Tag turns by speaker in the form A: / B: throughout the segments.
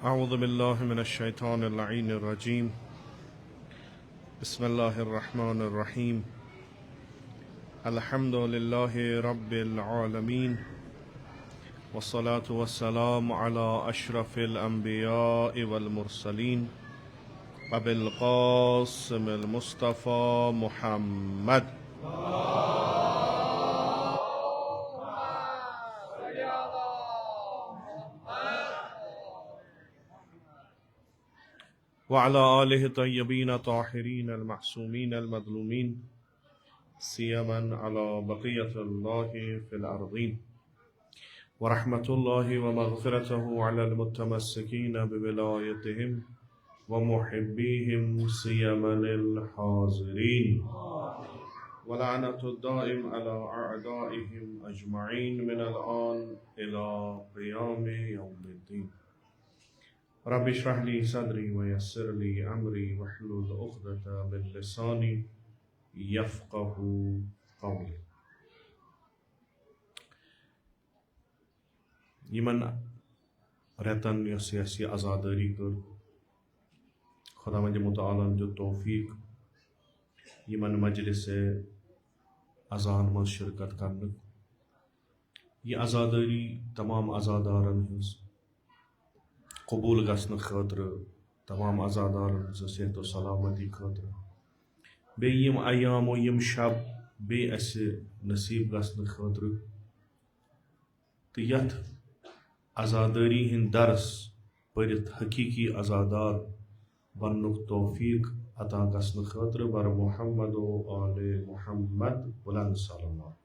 A: أعوذ بالله من الشيطان اللعين الرجيم. بسم الله الرحمن الرحيم. الحمد لله رب العالمين، والصلاة والسلام على أشرف الأنبياء والمرسلين وبالقاسم المصطفى محمد. وعلى آله الطيبين الطاهرين المعصومين المظلومين، سيما على بقية الله في الأرضين، ورحمة الله ومغفرته على المتمسكين بولايتهم ومحبيهم سيما الحاضرين، ولعنة الدائم على أعدائهم أجمعين من الآن إلى قيام يوم الدين. رب اشرح لي صدري ويسر لي أمري واحلل عقدة من لساني يفقه قولي. यमन रेतन यो सियासी आज़ादारी कर खुदावंद मुताला जो तौफीक यमन मजलिस अजान मज शिरकत करने ये आज़ादारी तमाम आज़ादारन हज कबूल गसन खतर तमाम आज़ादारन हज सेहत सलामती खतर बे यम अयाम यम शब बे अस नसीब गसन खतर तो यथ आज़ादारी हिंद दरस पढ़ित हकीकी आज़ादार बननुक तौफीक अता गसन खतर बर मुहम्मद व आले मुहम्मद बुलंद सल्लल्लाहु।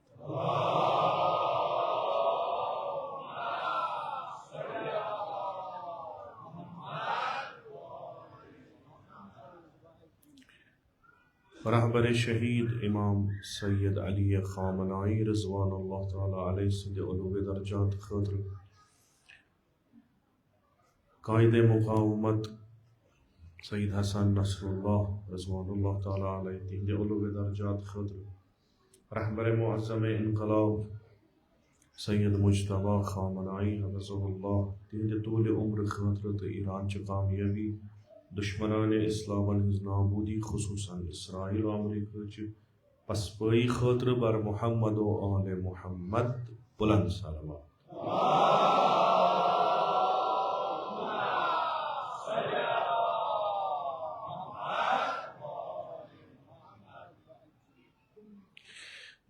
A: रहबर शहीद इमाम सैयद अली खामनाई रज़वानुल्लाह ताला अलैहि सिद्द उलूवे दर्जात खतर कायदे मुक़ावमत सैयद हसन नसरुल्लाह रज़वानुल्लाह ताला अलैहि तिहदे उलूवे दर्जात खतर रहबर मुअज़्ज़म इनक़लाब सैयद मुज्तबा खामनाई हफ़िज़हुल्लाह तिहदे तूल उम्र खतर तो ईरान च कामयाबी दुश्मनान इस्लामन हिज नाबूदी खुसूसन इसराइल अमरीका च पसपाई खतर बर मुहम्मद व आले मुहम्मद बुलंद सल्लल्लाहु।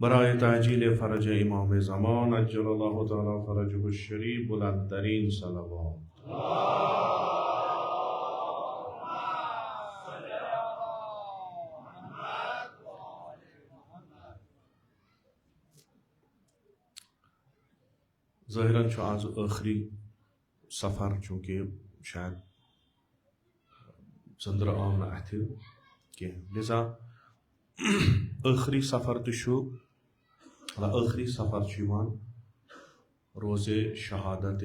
A: बराए ताजील फरज इमाम ज़मान अज्जलल्लाहु ताला फरजहु शरीफ बुलंद तरीन सलावत। ज़ाहिरन आज आखिरी सफ़र चूँकि शायद चंद्र आव न अथ कह लिजा आखिरी सफ़र तो आखिरी सफ़र रोज़े शहादत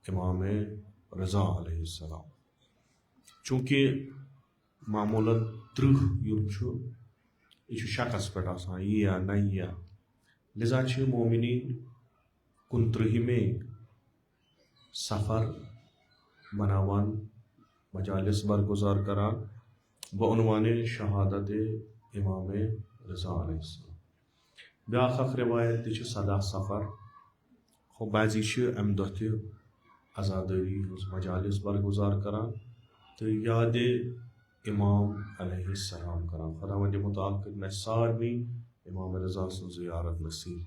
A: इमाम रज़ा अलैहिस्सलाम चूँकि मामूलन 30 युम यह शकस पे यह या न या लिजा मोमिनीन 29 सफ़र बनावान मजालिस बरगुजार करान बउनवाने शहादत इमाम रज़ा अलैहिस्सलाम। ब्याख रिवायत ति 17 सफ़र खो बाजी अम दह आज़ादारी मजालिस बरगुजार करान तो याद इमाम अलैहिस्सलाम करान। खुदावंद मुताला कर मे सारनी इमाम रज़ा सं ज़ियारत नसीब।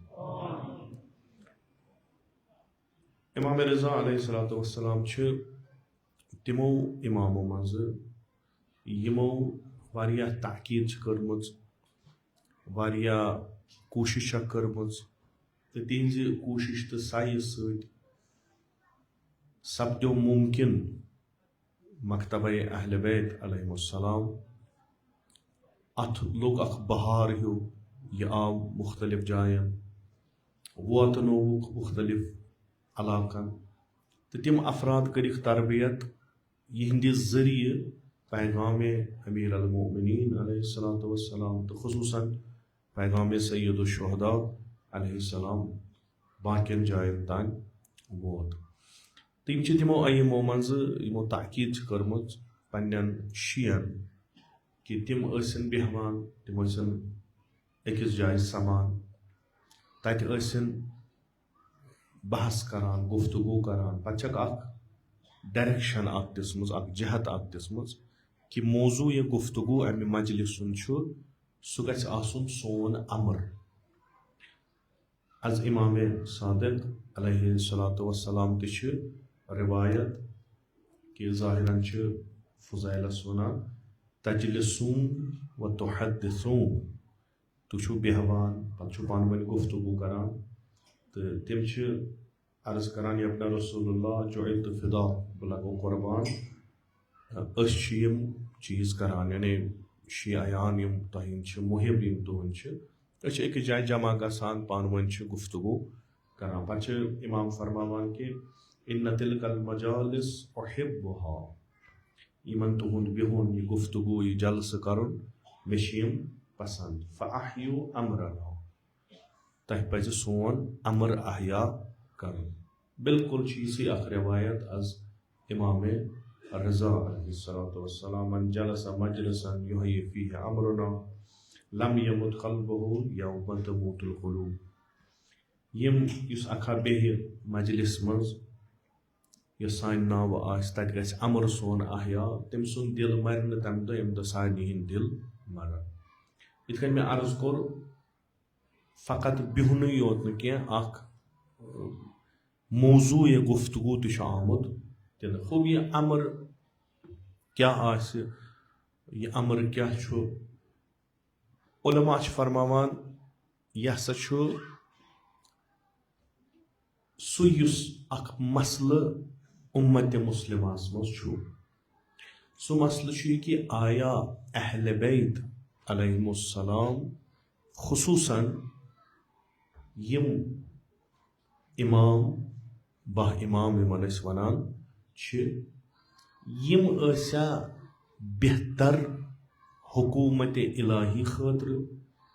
A: इमाम रज़ा अलैहिस्सलाम तिमो इमामों मज यमो वारिया ताकीद कर्मज वारिया कोशिश कर्मज तो तिहज कोशिश तो साय सपदो मुमकिन मकतब अहल बैत अलैहिमुस्सलाम अथ लोग अख बहार हो यह आव मुख्तलिफ जायन वोतनोक मुख्तलिफ अलाकन तो तिम अफराद करिक तरबियत यहंद ज़रिए पैगाम अमीर अल मोमिनीन अलैहिस्सलातु वस्सलाम तो खुसूसन पैगाम सय्यदुश शुहदा अलैहिस्सलाम बाकिन जायन तान वोत तम तमो अयमो मज यमो ताकीद कर्मच पन्न शियन कि तम बेहवान तम अकिस जाय समान तत बहस करान गुफ्तगू करान पक डायरेक्शन दिसम जहत दिसम कि मौजू ये गुफ्तगू अमि मजलिसन सह गछ आसन सोन अमर अज इमाम सादिक अलैहिस्सलातु वस्सलाम तिश रिवायत कि ज़ाहिरन फुज़ैलस वनान तजलिसून व तुहद्दिसून तुछो बेहवान पछु पान वन गुफ्तगू करान तो तम अर्ज करान यबना रसूलुल्लाह जुइलतु फिदा बह लगो कुर्बान यम चीज़ करान यानी शियायान यम तुहिंद मुहिब यम तुहिंद अकिस जाय जमा गसान पान वन गुफ्तगू करान पे इमाम फरमावान कि इन्न तिलकल मजालिस उहिब्बुहा यमन तुहुंद बिहुन यह गुफ्तगू यह जलस करुन मे पसंद फ़अह्यू अमरना तह पज सोन अमर अहया कर बिल्कुल इसी अख रिवायत अज इमाम रज़ा अलैहिस्सलातु वस्सलाम मन जलस मजलिसन युहय्यि फीहि अमरुना लम यमुत क़ल्बुहु यौम तमूतुल क़ुलूब यम युस अखा बेहि मजलिस मज यह सान नाव आस तत गछ अमर सोन अहया तम सुन दिल मर न तम दो यम दो सानी हिंद दिल मर इत मे अर्ज कोर फ़कत बिहुन योत न कह मौजू ये गुफ्तगू तो आमुद दिन खूब यह अमर क्या आस यह अमर क्या उलमा फरमावान यह हसा सुयुस अख मसल उम्मत मुस्लिमास मज सो मसल कि आया अहल बैत अलैहिमुस्सलाम खुसूसन यम इमाम बाह इमाम यमन वनान यम बेहतर हुकूमत इलाही खतर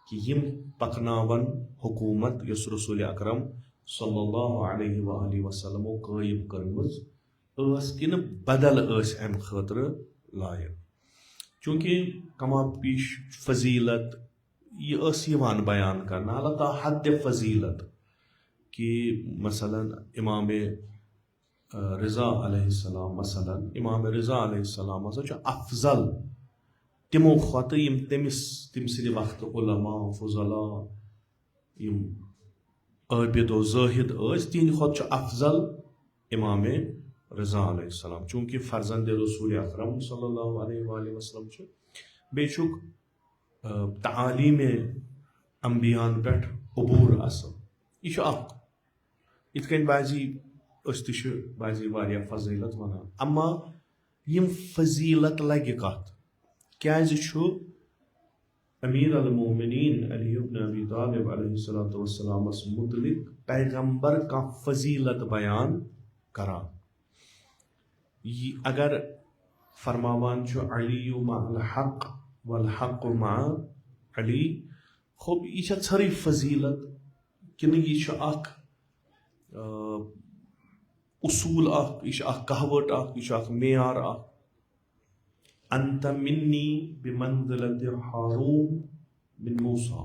A: कि यम पकनावन हुकूमत यस रसूल अकरम सल्लल्लाहु अलैहि वसल्लम कायम कर्मज कि बदल अम खतर लायक चूँकि कमा पीश फजीलत यह बयान करना अलबत्ता हद फजीलत कि मसलन इमाम रज़ा अलैहिस्सलाम मसलन इमाम रज़ा अलैहिस्सलाम अफजल तिमो खत यम तमिस तम सद वक्त उलमा फुज़ला यम आबिद व ज़ाहिद तिहद खत अफजल इमाम रज़ा अलैहिस्सलाम चूँकि फर्जंद रसूल अकरम सल्लल्लाहु अलैहि वसल्लम बेचुक तालीम अम्बियान पे अबूर असल यह इत बाजी बाजी वारिया फजीलत वनान अम्मा यम फजीलत लगे कत क्या अमीर अल मोमिनीन अली इब्न अबी तालिब अलैहिस्सलातु वस्सलाम मुतलिक पैगंबर का फजीलत बयान करा अगर फरमावान अली मअल हक वल हक मा अली खूब यह छरी फजीलत कि यह उसूल यह कहवट यह मेयार अंत मिन्नी बिमंज़िलत हारून मिन मूसा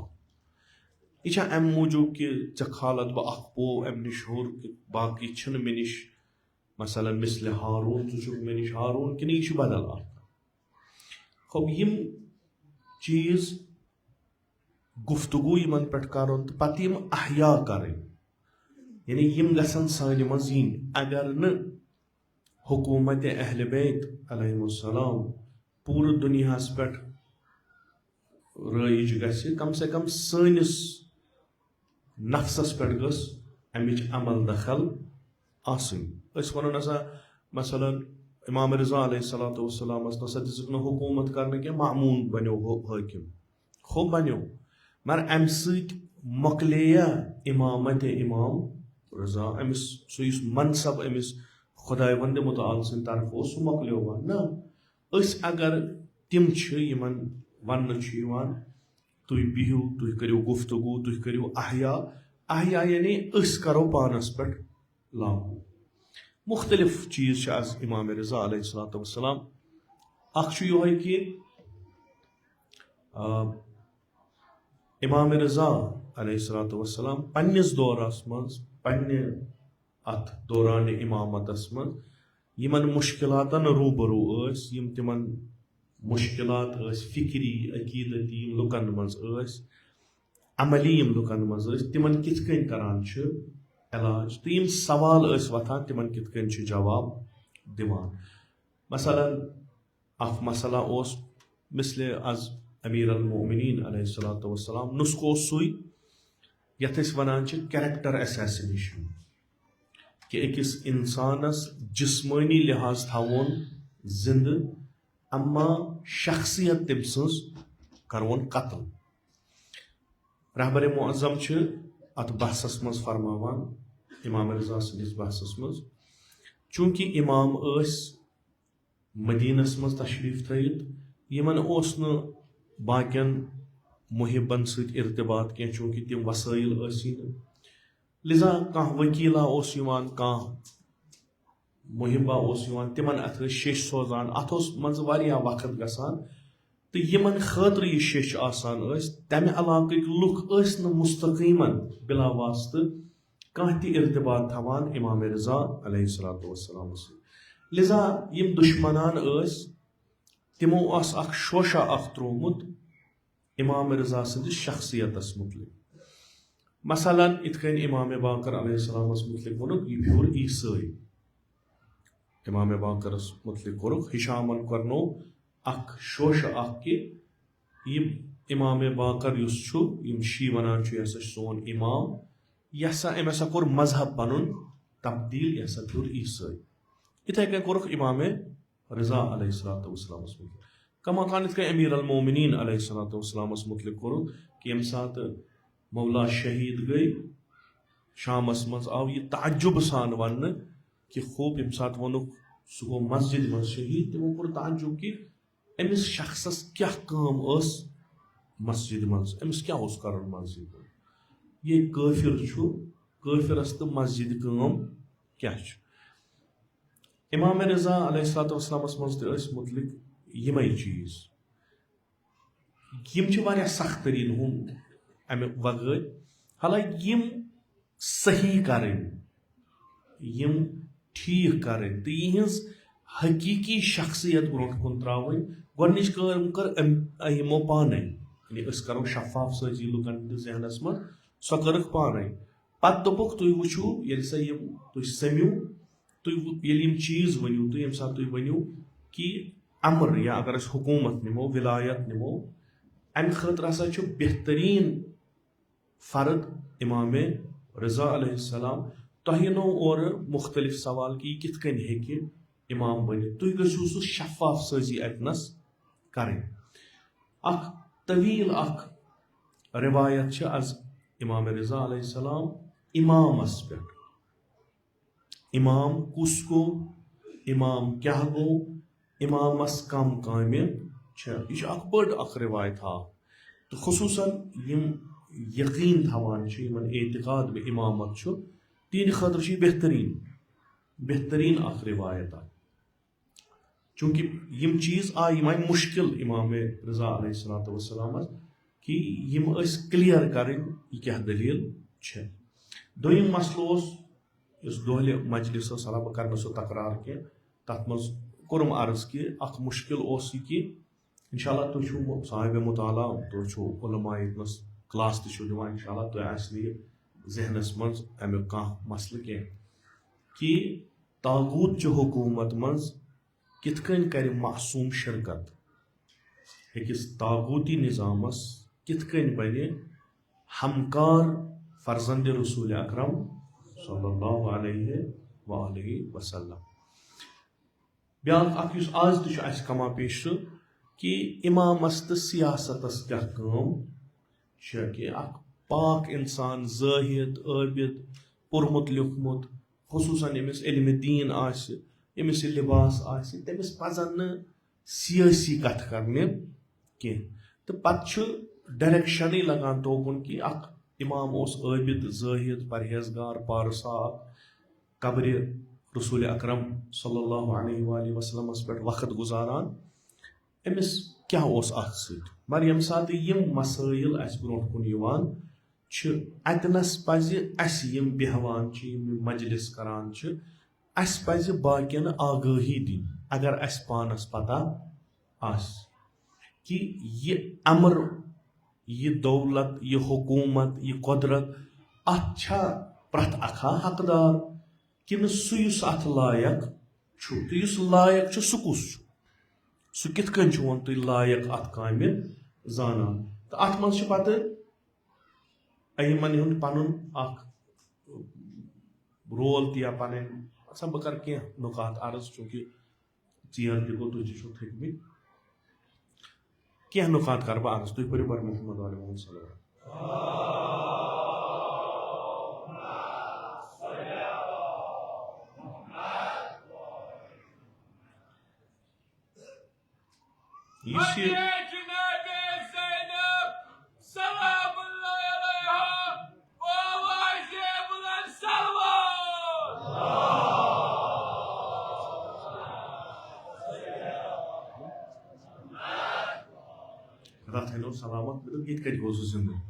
A: यह अम मूजूब कि चे खालत बह पो अम निश होर बाकी मे निश मसलन मिसल हारून मे निश हारून कि यह बदल खूब यम चीज गुफ्तगू यमन पे कर पत यम अहया कर यानी यम गसन सान मज अगर न हुकूमत अहल बैत अलैहिमुस्सलाम पूरे दुनिया पे रईज गि कम से कम सनिस नफ्सस पे गस अमिच अमल दखल वन नसा मसलन इमाम रज़ा अलैहिस्सलातु वस्सलाम नसा दिसुक न हुकूमत करने के मामून बनो हाकिम खूब बनो मगर अम सक्लेया इमामत इमाम रज़ा अमिस सह मनसब अमिस खुदाय वंद मुताल सद तरफ सह मकलो ना अगर तिम यमन वन तुह बिहू तुह करो गुफ्तगू तुह करो अहया अहया यानी करो पानस पे लागू मुख्तलिफ चीज़ आज इमाम रज़ा अलैहिस्सलाम अख योहे कि इमाम रज़ा अलैहिस्सलाम पन्निस दौरस मज पन्ने अथ दौरान इमामतस मज यमन मुश्किलातन रूबरू यम तिमन मुश्किलात फिक्री अकीदती लुकन मज अमली लुकन मज तिमन कित कन करान इलाज तो यम सवाल वथान तिमन कित कन जवाब दिवान मसलन अख मसला ओस मिसले अज अमीर अल मोमिनीन अलैहिस्सलाम नुस्खो सुई यथ वनान कैरेक्टर असैसिनेशन कि अकिस इंसानस जिस्मानी लिहाज थवन जिंद अम्मा शख्सियत तम सज करवन कत्ल रहबर मुअज़्ज़म अत बहसस मज फरमावान इमाम रज़ा सदिस बहसस मज चूंकि इमाम मदीनस मज तशरीफ थयित यमन ओस न बाकियन मुहिबन सत इर्तिबात कह चूंकि तिम वसाइल लिजा कह वकीला कह मुहिबा तिमन अथ शेश सोजान अथ मज वक्त गसान तो यमन खतर यह शेश आसान तमे इलाक लुक मुस्तकीमन बिला वास्त कह ति इर्तिबात थवान इमाम रज़ा अलैहिस्सलाम लिजा यम दुश्मनान तिमो अख शोशा अख त्रोमुत इमाम रज़ा सदिस शख्सियतस मुतलिक मसलन इतकन इमाम बाकर अलैहिस्सलामस मुतलिक वोनुक यह फ्योर ईसाई इमाम बाकरस मुतलिक कोरुक हिशामन करनो अख शोश अख कि यम इमाम बाकर यम शी वनान यह सोन इमाम यह अम कोर मजहब पनुन तब्दील यह फ्योर ईसाई इथे कन कोरुक इमाम रज़ा अलैहिस्सलामस मुतलिक कमा कान इतकन अमीर अल मोमिनीन अलैहिस्सलामस मुतलिक कोरुक कि यम सात मौला शहीद गई शामस मज आव यह ताज्जुब सान वन कि खूब यम सात वोनुक सह गो मस्जिद मज शहीद तमो कोर ताज्जुब कि अमिस शख्सस क्या काम मस्जिद मज अमिस क्या करन मस्जिद ये काफिरस तो मस्जिद काम क्या इमाम रज़ा अलैहिस्सलामस मज मुतलिक यमै चीज यम सख्त तरीन हम अमे वगैर हालांकि यम सही करें यम ठीक करें तो यहज हकीकी शख्सियत ब्रोह कुन त्रावन गोनिच काम कर यमो पाने करो शफाफ सजी लुकन जहनस मज सो करक पाने पत दोपुक तुम वुचू ये सा तुम समियो तुम चीज वनो तो यम सात तुम वनो कि अमर या अगर हुकूमत निमो विलायत निमो अमि खतर हसा बेहतरीन फर्द इमाम रज़ा अलैहिस्सलाम तुह नो और मुख्तलिफ सवाल कि कित कन हेकि इमाम बन तुह गो सह शफाफ सजी अतनस करें अख तवील अख रिवायत अज इमाम रज़ा अलैहिस्सलाम इमामस पे इमाम कुस गो इमाम क्या गो इमामस कम काम यह बड़ अख रिवायत तो खुसूसन यम यकीन थवान एतिकाद बे इमामत तीन खतर बेहतरीन अख रिवायत चूंकि यम चीज आय मुश्किल इमाम रज़ा अलैहिस्सलाम कि यम क्लियर करें यह क्या दलील दोयम मसलो दोहले मजलिस बह कर सो तकरार कह तथ मज कोरम अर्ज कि अख मुश्किल कि इंशाल्लाह तुम साहिब मुताला तुम उलमाए क्लास दिवान इंशाल्लाह तुम जहनस मज अमुक कह मसल कह कि तागूत हुकूमत मज कित कन कर मासूम शिरकत अकिस तागूती निज़ामस कित कन बने हमकार फर्जंद रसूल अकरम सल्लल्लाहु अलैहि वसल्लम ब्याक आज तो कमा पेश कि इमामस तो सियासतस क्या कि पाक इंसान जाहिद आबिद पुरमुत लिखमुत खुसूसन यमिस इल्म दीन यमिस लिबास तमिस पजन न सियासी कथ करने कह तो पत्त डायरेक्शन लगान तोकुन कि इमाम आबिद जाहिद परहेजगार पारसाक कब्र रसूल अकरम सल्लल्लाहु अलैहि वसल्लम पे वक्त गुजारान अमिस क्या मगर यम सात यम मसाइल अस ब्रो कुन यवान अतनस पज अस यम बेहवान मजलिस करान अस पज बाकियन आगाही दिन अगर अस पानस पता आस कि ये अमर ये दौलत ये हुकूमत ये कुदरत अच्छा प्रथ अखा हकदार कि सुस अत लायक तो लायक सह कुस सह कित वन तुम लायक अत काम जाना तो अत मज पे यमन पुन रोल या पन अच्छा बह कर नुकात अर्ज चूंकि चीर तक तुम थकम क्या नुकात कर बह अर्ज तुम पढ़ो बर मोहम्मद वाले मोहम्मद सल्लल्लाहु सलामत ये कत गो जिंदगी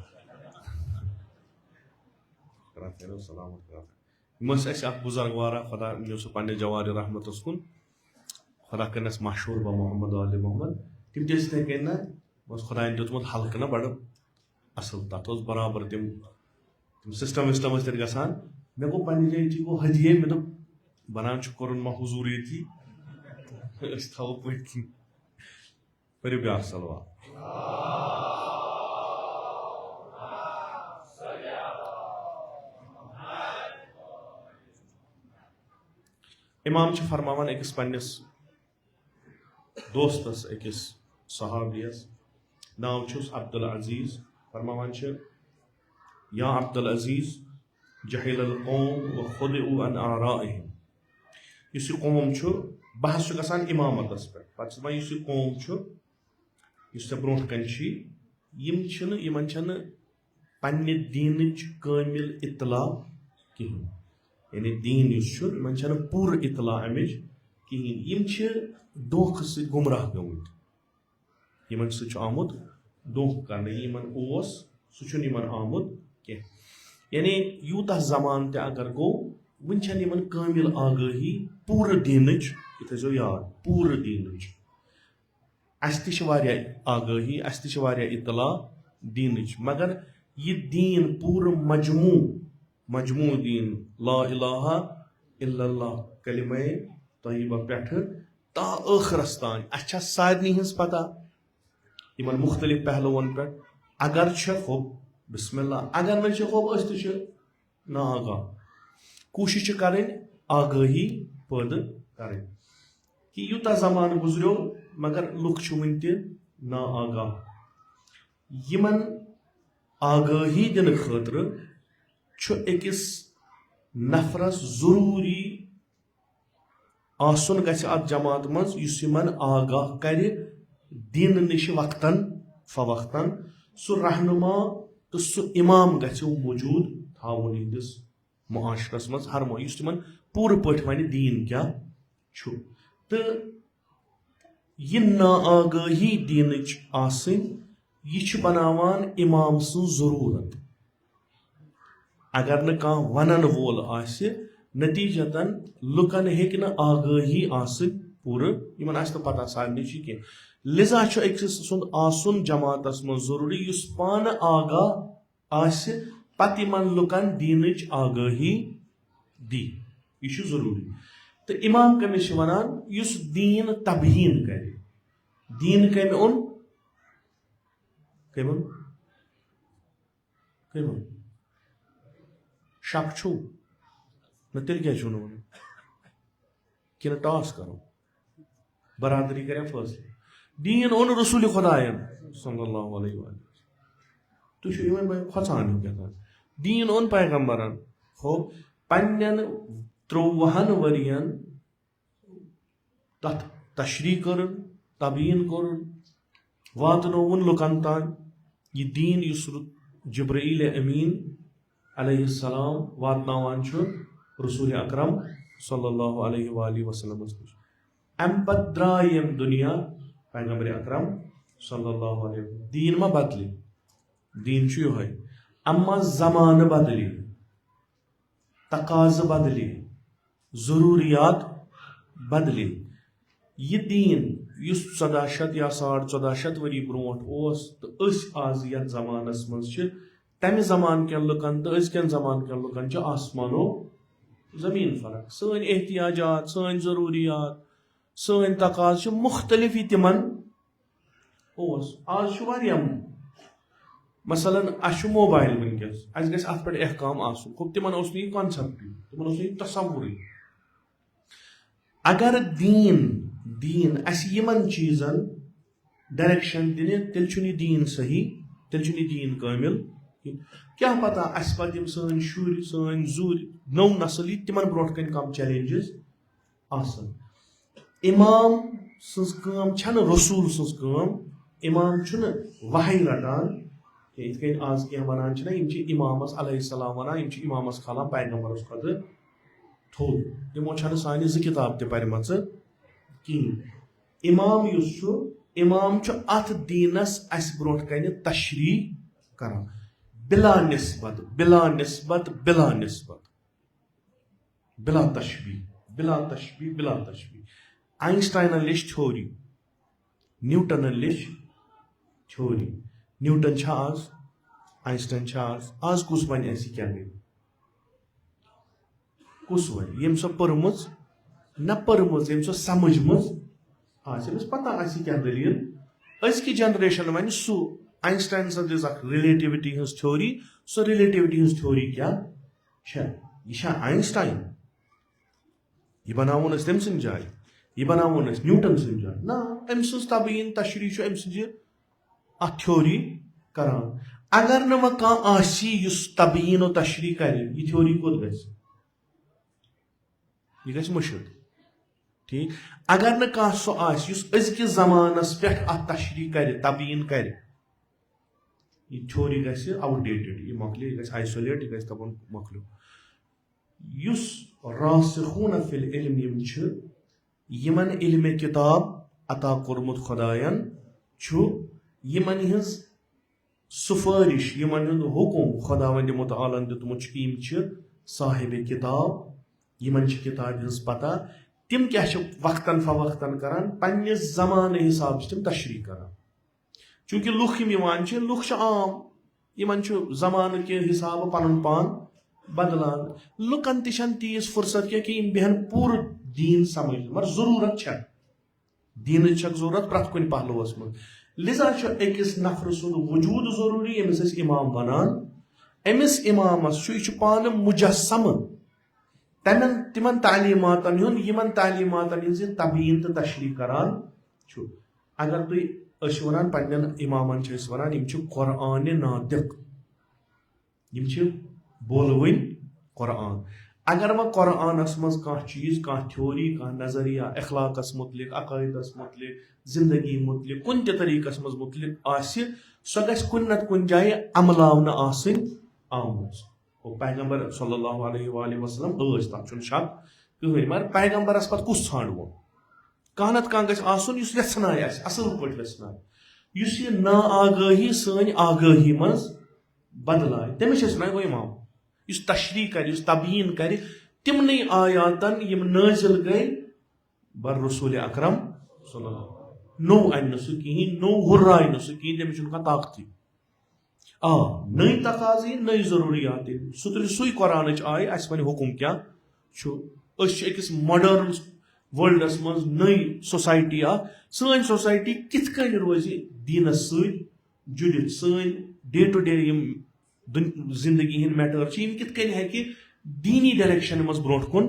A: सलामत बुजुर्गवारा खुदा मे पे जवार रहमत कुन खुदा करनस मशहूर बह मोहम्मद वाले मोहम्मद तम ते कन ना खुदान दुतमुत हल्क ना बड़ असल तथ बराबर तम सिस्टम विस्टम गसान मे गो पे जाए ये गो हदिये मे दोप बनान कोर मा हुजूर ये थो पथ पर ब्या सलवा इमाम फरमान अकिस पन्निस दोस्तस अकिस सहाबियस नाव छुस अब्दुल अजीज फरमान या अब्दुल अजीज जहिल कौम व खुदउ अन आराइहिम इस कौम बहस गसान इमामतस पे पे इस कौम इस ब्रो कन यमन पन्ने दीन कामिल इतला कहें यानी दीन इन पूर इतला अमिच कहें दोख से गुमराह गमुत इन आमुत दोख कर सह आमुत कह यानी यूत जमान ते अगर गो वन कामिल आगाही पूर दीन थो याद पूर दीन आगाही इतला दीन मगर यह दीन पूर मजमू दीन ला इलाहा इल्लल्लाह कलिमे तय्यबा पे ता आखिरस तान अच्छा सारनी हज पता इन मुख्तलिफ पहलुओं पे अगर खुब बिस्मिल्लाह अगर न खुब ना आगाह कोशिश करें आगाही पैदा करें कि यूता जमान गुजरो मगर लुक वन ना आगाह यमन आगाही दिन खतर अकिस नफरस जरूरी आसन गछ अत जमात मज यमन आगाह कर दिन निश वक्तन फवक्तन सह रहनुमा तो सह इमाम गछ मौजूद थावन हंदिस मुआशरस मज हर तिमन पूर पठ वन दीन क्या तो यह नाआगाही दीन यह बनावान इमाम सं जरूरत अगर न कह वनन वोल आसे नतीजतन लुकन हेक न आगाही पूर इन तो पता सारे कह लिजा अकिस सुंद आसन जमातस मज जरूरी युस पान आगाह आसे पत इन लुकन दीन आगाही दी यह जरूरी तो इमाम कमिस वनान युस दीन तबहीन कर दीन कम ओन कम कम शक छू न तेल क्या वन कि टॉस करो बरादरी करें फैसले दीन ओन रसूल खुदायन सल्लल्लाहु अलैहि वसल्लम तुम खोचान क्या दीन ओन पैगम्बरन हो पन्न 53 वरियन तथ तशरी कर तबीन कर वातनोवन लुकन तान यह दीन जिब्राईल अमीन अलैहिस्सलाम वातनावान रसूल अकरम सल्लल्लाहु अलैहि वसल्लम अम पत द्राय यम दुनिया पैगंबर अकरम सल्लल्लाहु अलैहि वसल्लम दीन मा बदली दीन छु योहै अम्मा जमान बदली तकाज बदली जरूरियात बदली यह दीन युस 1400 या 1450 वरी ब्रोट ओस तो आज यथ जमानस मज तमि जमान के लुकन तो अजकन जमान के लुकन आसमानो जमीन फर्क सन एहतियाजात सन जरूरियात सन तकाज मुख्तलिफ तिमन ओस आज वारिया मसलन अश मोबाइल वनकस अस गस अत पे अहकाम आसुन खूब तिमन ओस नहीं कॉन्सेप्ट तिमन ओस नहीं तसव्वुर अगर दीन दीन अस यमन चीजन डायरेक्शन दिन तेल छुनी दीन सही तेल छुनी दीन कामिल क्या पता अस पत सन शुर सन जुर नौ नस्ल तिमन ब्रोट कन कम चैलेंजेस आसन इमाम सज काम छन रसूल सज काम इमाम छुन वही रटान इत कन आज कह वनान छना इमामस अलैहिस्सलाम वनान इमामस खालान पैगंबरस खुद थोद तमो छन सानि ज किताब ते परमच कहीं इमाम युस छु इमाम छु अथ दीनस अस ब्रोट कन तशरी करान बिला निस्बत बिला निस्बत बिला निस्बत बिला तशबी बिला तशबी बिला तशबी आइंस्टाइन लिश छोरी न्यूटन लिश छोरी न्यूटन छ आज आइंस्टाइन छ आज कुस वन ऐसी क्या गई कुस वन यम सो परमुज न परमुज यम सो समझमुज आज यमस पता आसी क्या दलील अजकि जनरेशन वन सु आइंस्टाइन सज रिलेटिविटी हज थ्योरी सो रिलेटिविटी हज थ्योरी क्या यह आइंस्टाइन यह बनावन तम सद जाय यह बनावन न्यूटन सद जाय ना अम सज तबीन तशरी अम सज अथ थ्योरी करान अगर न वह कह आसी युस तबीन और तशरी कर यह थ्योरी कोत गह मुशिद ठीक अगर न कह सो अजकिस जमानस पे अथ तशरी कर तबीन कर यह थ्योरी गह आउटडेटेड यह मकल यह आइसोलेट यह तपन मकलू युस रासिखून फिल इल्म यमन इल्म किताब अता कोरमुत खुदायन यमन हज सुफारिश यमन हुकुम खुदावंद मुतआलन दितमुत यम साहिब किताब यमन किताब हज पता तिम क्या वक्तन फवक्तन करान पन्निस जमान हिसाब से तिम तशरी करान चूंकि लुख लुख आम यमन जमान के हिसाब पन पान बदलान लुकन तन तीस फुर्सत कि बेहन पूर दीन समझ मगर जरूरत दीन जरूरत प्रत कुन पहलुस मज लिजा अकिस नफर सुन वजूद जरूरी यमिस इमाम बनान अमिस इमामस पान मुजस्सम तिमन तालीमातन यमन तालीमातन तबीन तो तशरी करान अगर तुम वन पन्न इमामन वन कुरान नातिक बोलवन कुरान अगर वह कुरानस मज कह चीज कह थ्योरी कह नजरिया अखलाकस मुतलिक अकायदस मुतलिक जिंदगी मुतलिक कुन तरीकस मज मुतलिक आसि सो गस कुन नत कुन जाय अमलावन आसिन आमुज ओ पैगंबर सल्लल्लाहु अलैहि वसल्लम तथ छुन शक कहीं मगर पैगंबरस पत कुस छांडवो कह नत कह गस आसुन युस वेछनाय आसि असल पट वेछनाय युस ये ना आगाही सन आगाही मज बदलाय तमिस वन गो इमाम युस तशरी कर युस तबीन कर तिमन आयातन यम नाजिल गई बर रसूल अकरम नो अन सह कहें नो हुर्राय न सह कहें तमिस ताकती आ नई तकाजी नई जरूरियात सह तुल सु कुरान आय अस वन हुकुम क्या अकिस मॉडर्न वर्ल्डस मज नई सोसाइटी सन सोसाइटी कित कन रोज दीनस जुड़ित सन डे टू डे जिंदगी हंद मैटर कित कन हेकि दीनी डायरेक्शन मज ब्रोट कुन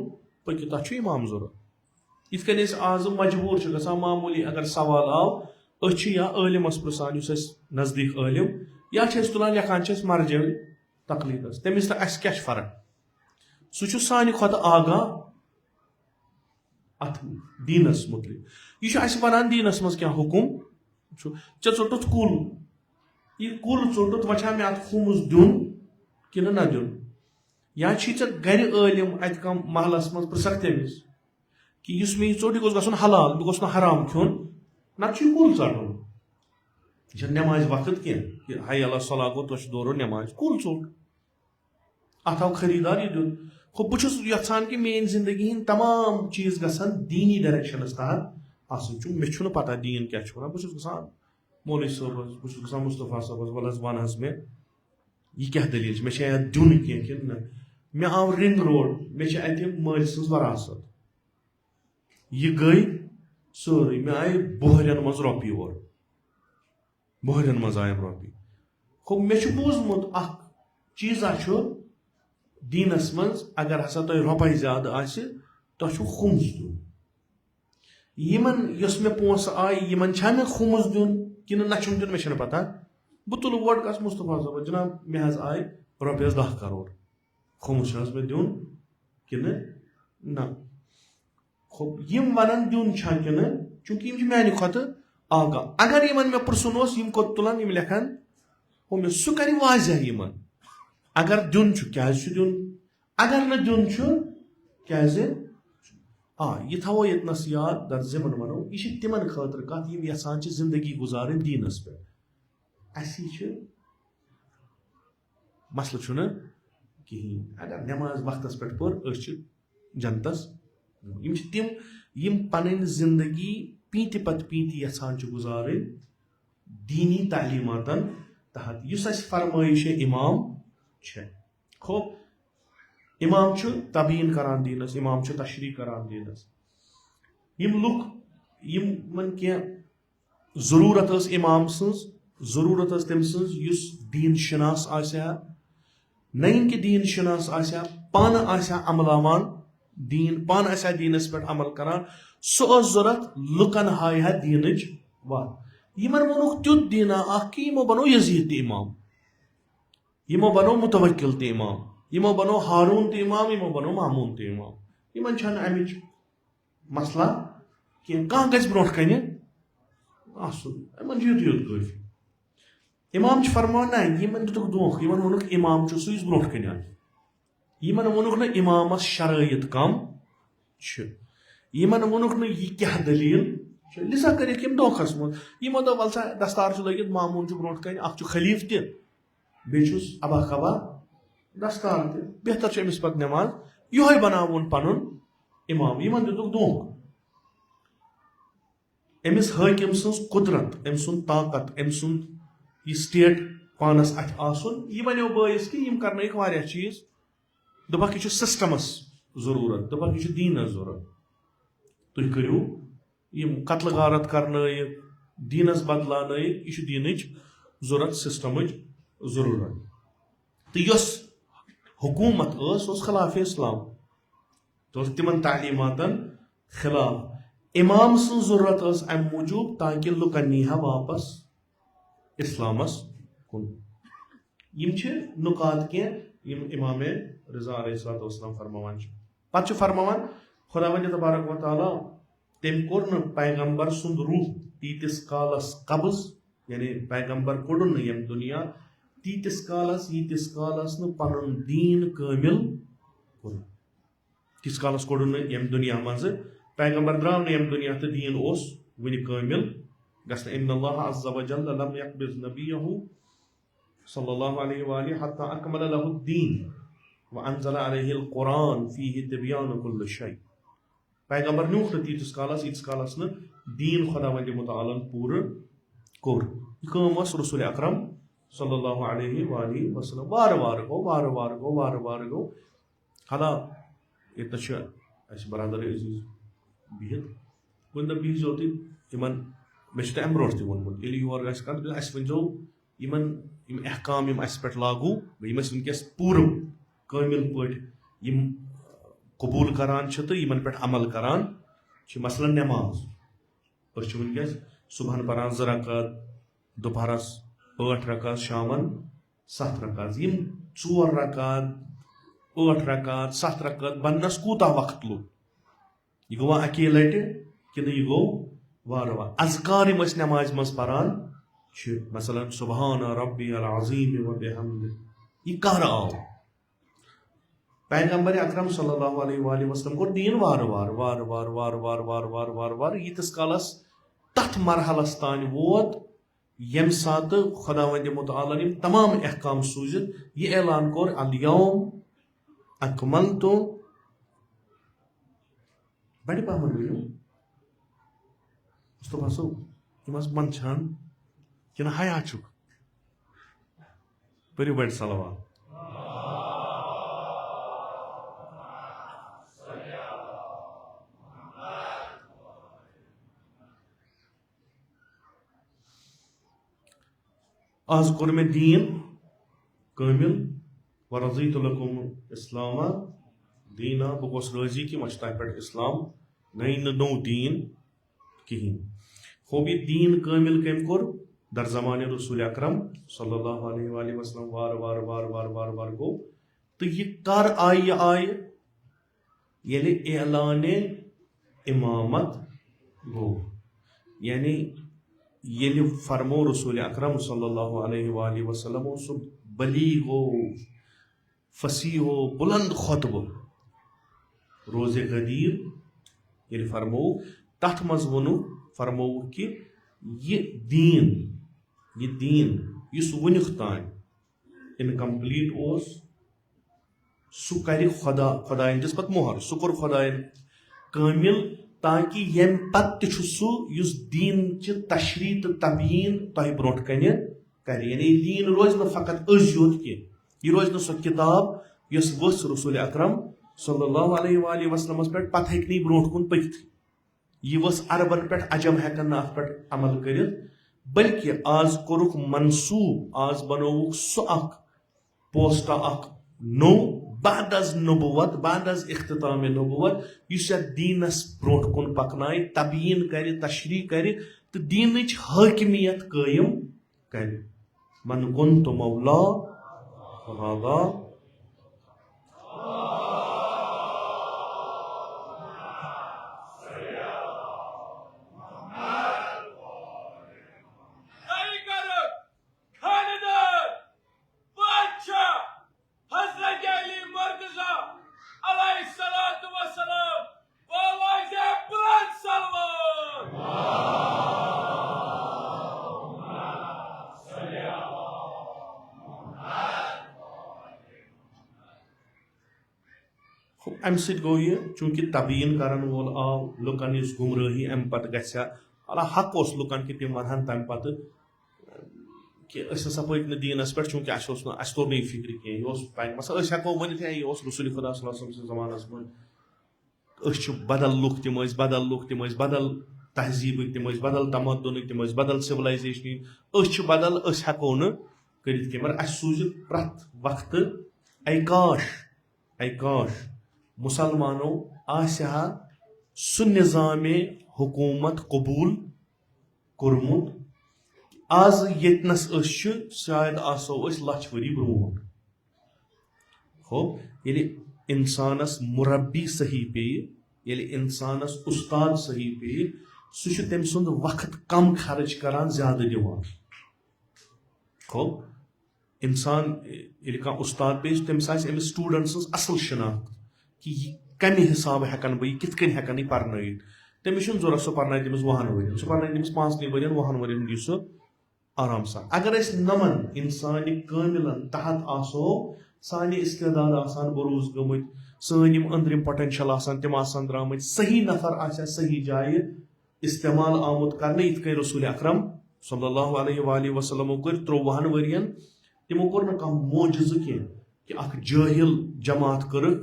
A: पकित तथ इमाम जरूरत इत कन आज मजबूर गसान मामूली अगर सवाल आव या आलिमस पृसान नजदीक आलिम या तुलान लेखान मर्ज तकलीदस तमिस तो अस क्या फर्क सह सानि खुद आगा अत दीनस मुतलिक यह वन दीनस मज क्या हुकुम चे चोटुत कुल यह कुल चोटुत वछा मे अत खुमुस दिन कि न दिन या गर ٲلِم अत कम महलस मज पृसक तमिस कि युस मे चोट गोस गसन हलाल बह गोस न हराम खियोन नत कुल षटन यह नमाज वक्त कह हाय अल्लाह सलाह गो तो दौरो नमाज कुल चोट अत आव खरीदार यह दिन खो बहुत यहान कि मेन जिंदगी हंद तमाम चीज गसन दीनी डायरेक्शनस तहत आसन मे पता दीन क्या बहुत गसान मौलवी साहब बहुत गसान मुस्तफा साहब वल वन मे यह क्या दलील मे दिन कह मे आव रिंग रोड मे अत मल सज वरासत यह गई सोरे मे आय बहरन मज रोपी और बहरन मज आयम रोपी खो मे बूजमुत चीजा दीनस मज अगर हसा तुम रोपे ज्यादा तुम खुम्स दिन यमन मे पोस आय यमन मे खुम्स दिन कि ना दिन मे पता बह तुल वोट कस मुस्तफा साहब जनाब मे आय रॉपियस 10 करोड़ खुम्स मे दिन कि ना यम वन दिन कि चूंकि मानि खुद आगा अगर यमन मे पुरसन यम कोत तुलान यम लेखान हो मे सह कर वाजह यमन अगर दिन क्या दिन अगर न दिन क्या यह थो यतनस याद दर्ज मन वनो यह तिमन खतर कत यहान जिंदगी गुजारन दीनस पे मसल कहें अगर नमाज वक्तस पे पर जनतस तिम पन जिंदगी पीति पत पीति यहान गुजारन दीनी तालीमातन तहत इस फरमाइश इमाम खो इमाम तबीन करान दीनस इमाम तशरी करान दीनस यम लुक यमन कह जरूरत इमाम सज जरूरत तम सज दीन शनास आसा नईन के दीन शनास आसा पान आसा अमलावान दीन पान आसा दीनस पे अमल करान सह जरूरत लुकन हाय दीनच वात यमन वोनुक तुत दीना कि यमो बनो यजीद इमाम यमो बनो मुतवक्किल ते इमाम यमो बनो हारून ते इमाम यमो बनो मामून ते इमाम यमन छन अमिच मसला कि कह गस ब्रोट कने आसुन यमन युत काफी इमाम फरमान ना यमन दुक दोख यमन वोनुक इमाम सुस ब्रोट कने यमन वोनुक न इमामस शराइत कम यमन वोनुक न यह क्या दलील लिसा कर दोखस मज यमो दो वलसा दस्तार लगित मामून ब्रोट कने अख खलीफ त बेचुस अबा खबा दस्तार त बेहतर अमिस पे नमाज यह बनावन पन इमाम यमन दुक दोख अमिस हाकिम सज कुदरत अम सुन ताकत अम सुन यह स्टेट पानस अथ आसन यह बनो बैस कि यम करनक वारिया चीज दोपक यह सिस्टमस जरूरत दोपक यह दीनस जरूरत तुम करू यम कत्ल गारत करनक दीनस बदलानक यह दीनच जरूरत सिस्टमच जरूरत तो हुकूमत खिलाफ इस्लाम तो तिमन तालीमातन खिलाफ इमाम सं जरूरत अम मूजूब ताकि लुकन नीहा वापस इस्लामस कुन यम नुकात के इमाम रजा अलैहिस्सलाम फरमावान पे फरमावान खुदा वंद तबारक व तआला तम कोर न पैगंबर सुंद रूह तीतिस कालस कब्ज यानी पैगंबर कोडन यम दुनिया तीतिस कालस न पन दीन कामिल कोर तीस कालस कोडन यम दुनिया मज पैगंबर द्राव न यम दुनिया तो दीन ओस वनि कामिल गसन इन्नल्लाह अज़्ज़ा व जल्ल लम यक़बिज़ नबियहु सल्लल्लाहु अलैहि व आलिहि हत्ता अकमल लहु दीन व अंज़ल अलैहिल कुरान फीहि तिबयानु कुल्लि शै पैगंबर नुख तीतिस कालस न दीन खुदावंद मुतआला पूर कोर काम रसूल अकरम सल्लल्लाहु अलैहि व आलिहि वसल्लम वार गो हाला ये बरदर अजीज बिहित कुन बिजो तिमन मे अम ब्रोट तोनमुत योर गो यमन अहकाम पे लागू वनकस पूर कामिल पे कबूल करान तो यमन पे अमल करान मसलन नमाज वनकस सुबह परान 2 रकात दोपहरस 8 रकात शामन 7 रकात 4 रकात 8 रकात 7 रकात बनस कूता वक्त लुग यह गो अके लट कि यह गो वार अज़कार नमाज मज परान मसलन सुबहान रब्बियल अज़ीम व बिहम्दिही यह कर आव पैगंबर अकरम सल्लल्लाहु अलैहि वसल्लम को दीन वार वार वार वार वार वार वार वार वार वार यीतिस कालस तथ मरहलस तान वोत यम सात खुदावंद मुतआला ने तमाम अहकाम सूजित ये ऐलान कोर अल यौम अकमलतु बड़े पहमन वीडियो मुस्तफा सो यमस मंछान कि हया चुक परियो बड़ सलवा आज कोर में दीन कामिल वरज़ीतु लकुम इस्लामा दीना बगोस राजी कि मच तह पे इस्लाम नई नो दीन कहीं खूब ये दीन कामिल कम कोर दर ज़माने रसूल अकरम सल्लल्लाहु अलैहि वसल्लम वार वार वार वार वार वार गो तो ये कर आय ये ऐलान इमामत गो यानी ये फरमो रसूल अकरम सल्लल्लाहु अलैहि वसल्लम सो बलीग हो फसी हो बुलंद खुतब रोज़े गदीर ये फरमो तथ मज वनु फरमो कि ये दीन वुनिक तान इनकम्प्लीट ओस सु कर खुदायन दिस पत मोहर सु कोर खुदायन कामिल ताकि यम पत सु युस दीन च तशरी तो तबीन तह ब्रोट कन कर यानी दीन रोज न फकत अज योत कि यह रोज न सो किताब यस वस रसूल अकरम सल्लल्लाहु अलैहि वसल्लम पे पत हेक ब्रोट कुन पकित यह वस अरबन पे अजम हेकन अत पे अमल कर बल्कि आज कोरुक मनसूब आज बनोवुक सो पोस्ट नो बाद अज नबुवत बाद अज इख्तिताम नबुवत युस दीनस ब्रोट कुन पकनाय तबीन कर तशरी कर तो दीनच हाकिमियत कायम कर मन कुन्तु मौला फहादा अम गो यह चूंकि तबीन करन वोल आव लुकन इस गुमराही अम पत गला हक उस लुकन कि तम वन तम पत कि हसा पक दीनस पे चूंकि अस तोर नहीं फिक्र कह मसल हेको वन यह रसूल खुदा जमानस मन बदल लुक तम बदल तहजीब तम बदल तमदन तम बदल सिविलाइजेशन बदल हेको न कर मगर अस सूझ प्रत वक्त काश मुसलमानों आहा सु निज़ाम हुकूमत कबूल कोरमुत आज यतनस शायद आसो लछ वरी ब्रोट हो ये इंसानस मुरब्बी सही पे ये इंसानस उस्ताद सही पे सह तम सुंद वक्त कम खर्च करान ज्यादा दिवान हो इंसान ये उस्ताद पे तमिस अमिस स्टूडेंट्स असल शनाख्त कि कम हिसाब हेकन बह कित हेकन यह पर्न तमिस जरूरत सह पर्न तमिस 1 वर सह पर्न तमिस 5 वर 1 वर दी सह आराम सान अगर नमन इंसान कामिलन तहत आसो सान इस्तेदाद आसान बरूज गमत सन अंदरिम पोटेंशियल आसान तम आसान द्रामत सही नफर आसा सही जाय इस्तेमाल आमुत करने इत कन रसूल अकरम सल्लल्लाहु अलैहि वसल्लम कर 53 वरियन तमो कोर न कह मोजज़ कि अख जाहिल जमात कर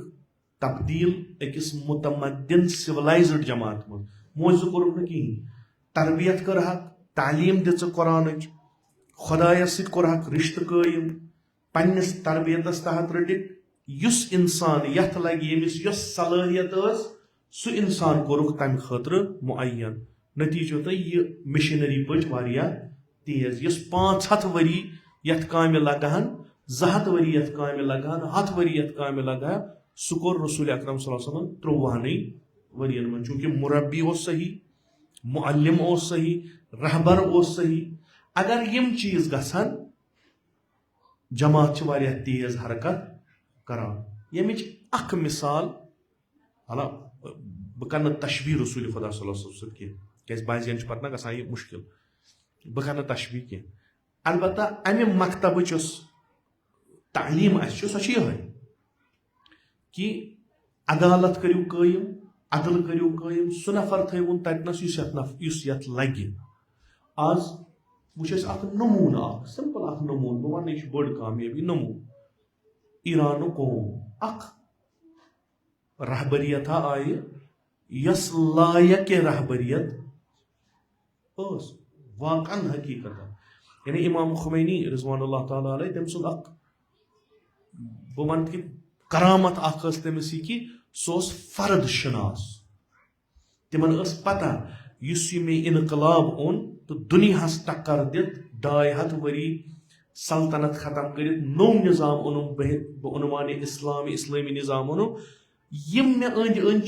A: तब्दील अकिस मुतमद्दिन सिविलाइज्ड जमात मन मोजज़ कोर न कहीं तरबियत कर तालीम दिच कुरान खुदायस सत कोरहक रिश्त कायम पन्निस तरबियतस तहत रटिक युस इंसान यथ लगे यमिस यस सलाहियत सु इंसान कोरुक तम खतर मुअय्यन नतीजो तो यह मिशनरी पच वारिया तेज यस 500 वरी यथ काम लगान 200 वरी यथ काम लगान 100 वरी यथ काम लगा सु कोर रसूल अकरम सल्लल्लाहु अलैहि वसल्लम 53 वरियन मन चूंकि मुरब्बी हो सही मुअल्लिम हो सही रहबर हो सही अगर यम चीज गसान जमात वारिया तेज हरकत करान यमिच अख मिसाल हाला बह कर तशबीह रसूल खुदा सल्लल्लाहु अलैहि वसल्लम कह क्या बाजियन पत ना गसान यह मुश्किल बह कर तशबीह कह अलबत्ता अमे मकतबच तालीम सो यह कि अदालत करियो कायम अदल करियो कायम सह नफर थवन ततनस यथ लगे आज वुच नमून सिंपल नमून बह वन यह बड़ कामयाबी नमून ईरान कौम रहबरियत आय यस लायक रहबरियत वाकन हकीकत यानी इमाम खुमैनी रिजवानुल्लाह ताला अलैह तम सुद बह वन कि करामत तमिस कि सह फर्द शनास तिमन पता मे इनकलाब ओन तो दुनियास टक्कर दित 250 वरी सल्तनत खत्म कर नौ निज़ाम ओनुम बह ओनुमान इस्लामी निज़ाम ओनुम यम मे अंद अंद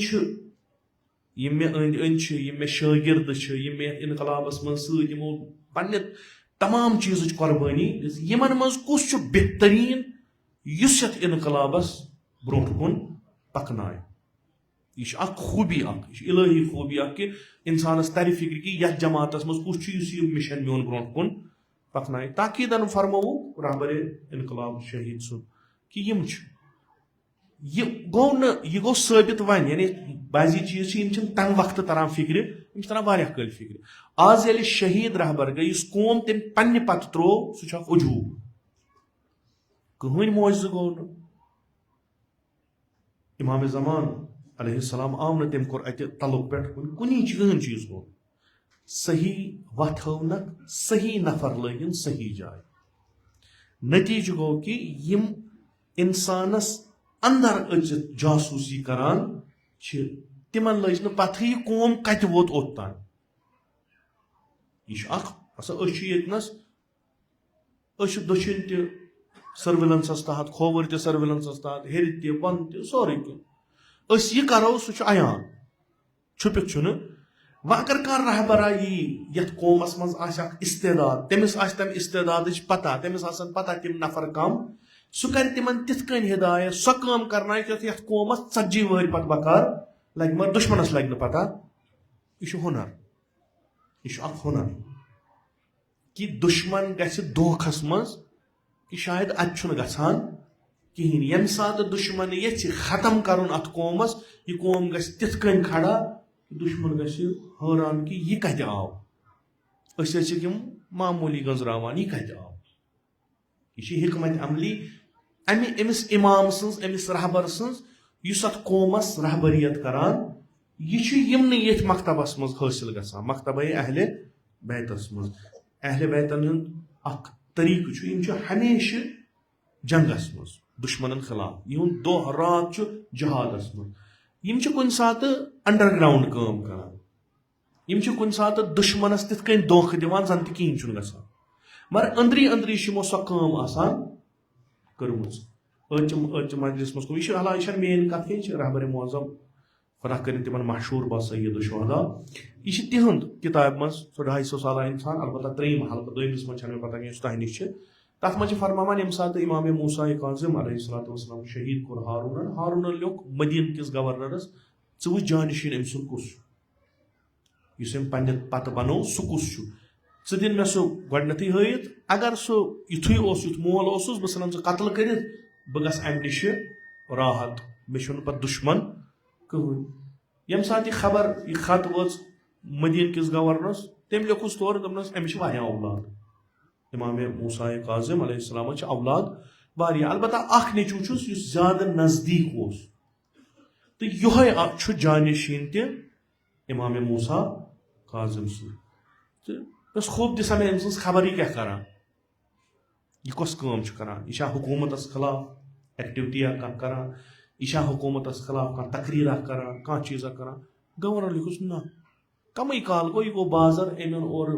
A: यम मे अंद अंद यम मे शागिर्द यम मे इनकलाबस मन सो पन्ने तमाम चीज कुर्बानी यमन मज कुछ बेहतरीन युस यथ इनकलाबस ब्रोह कुन पकनाय यह खूबी इलाही खूबी कि इंसानस तर फिक्र कि यथ जमातस मज कुछ मिशन मोन ब्रोह कुन पकनाय ताकीदन फरमो रहबर इनकलाब शहीद सुन कि यह गो साबित वन यानी बाजी चीज तम वक्त तरान फिक्र तरान वारिया कल फिक्र आज ये शहीद रहबर गई कौम तम पन्ने पत त्रो सह उजूब कहन मोजज़ गो न इमाम ज़मान अलैहिस्सलाम आव न तम कोर अत तलुक पे कहन चीज गो सही वत हवनक सही नफर लगन सही जाय नतीज गो कि यम इंसानस अंदर अचित जासूसी करान तिमन लज न पथी कौम कत वोत ओतान यह यस दक्षिण त सर्विलेंस तहत खोवर त सर्विलेंस तहत हेर त बन त सोरे यह करो सह अयान छुपिक छुन वह अगर कह रहबरा यथ कौमस मज इस्तेदाद तमिस तम इस्तेदाद पता तमिस पता तम नफर कम सह कर तिमन तिथ हिदायत सह काम करना यथ कौमस 40 वहर पत बकार लगे मगर दुश्मनस लगे न पता यह हुनर यह हुनर कि दुश्मन गस धोखस मज कि शायद अत गसान कहें यम सात दुश्मन ये खत्म कर अत कौमस यह कौम गस तिथ खड़ा दुश्मन गस हैरान कि यह कत आव मामूली गंजरावान यह कत आव यह हिकमत अमली अमिस इमाम सन्स अमिस रहबर सन्स युस अत कौमस रहबरियत करान यह यमन ये मकतबस मज हासिल गसान मकतब अहले बैतस मज अहले बैतन अख तरीक हमेशा जंगस मज दुश्मन खिलाफ यह दोह रात जहादस मज कुन सात अंडरग्राउंड काम करान कुन सात दुश्मनस तिथ धोख दिवान जन कहें गसान मगर अंदरी अंदरी सो काम आसान कर्मच मजलिस मज यह मेन कथ रहबर मुअज़्ज़म खुदा कर तिमन मशहूर बा सैयद शुहदा यह तिहद किताब मज 250 साल इंसान अलबत्ता 3 हल्क 2 मज पता कह तह नश तथ मज फरमान यम सात इमाम मूसा काज़िम अलैहिस्सलाम शहीद कोर हारून लियोक मदीन किस गवर्नरस वो जानशीन अम सुन कुस पे पत बनो सह कुस दिन मे सह गथी हत अगर सह युथ युथ मोल बह सन कत्ल कर बह गस अम नश राहत मे पे दुश्मन कहन यम सात यह खबर यह खत वो मदीन किस गवर्नरस तम लिखुस तौर दपनस अमिस औलाद इमाम मूसा काज़िम अलैहिस्सलाम औलाद वारिया अलबत्ता अख नेचू ज्यादा नजदीक तो यह जानशीन त इमाम मूसा काज़िम सह खूब दिसा मे अम खबर यह क्या करान यह कस काम करान यह हुकूमत खिलाफ एक्टिविटी करान यह हुकूमत खिलाफ तकरीर करान कह चीज़ा करान गवर्नर लिखुस ना कम काल गो यह गो बाजार अम और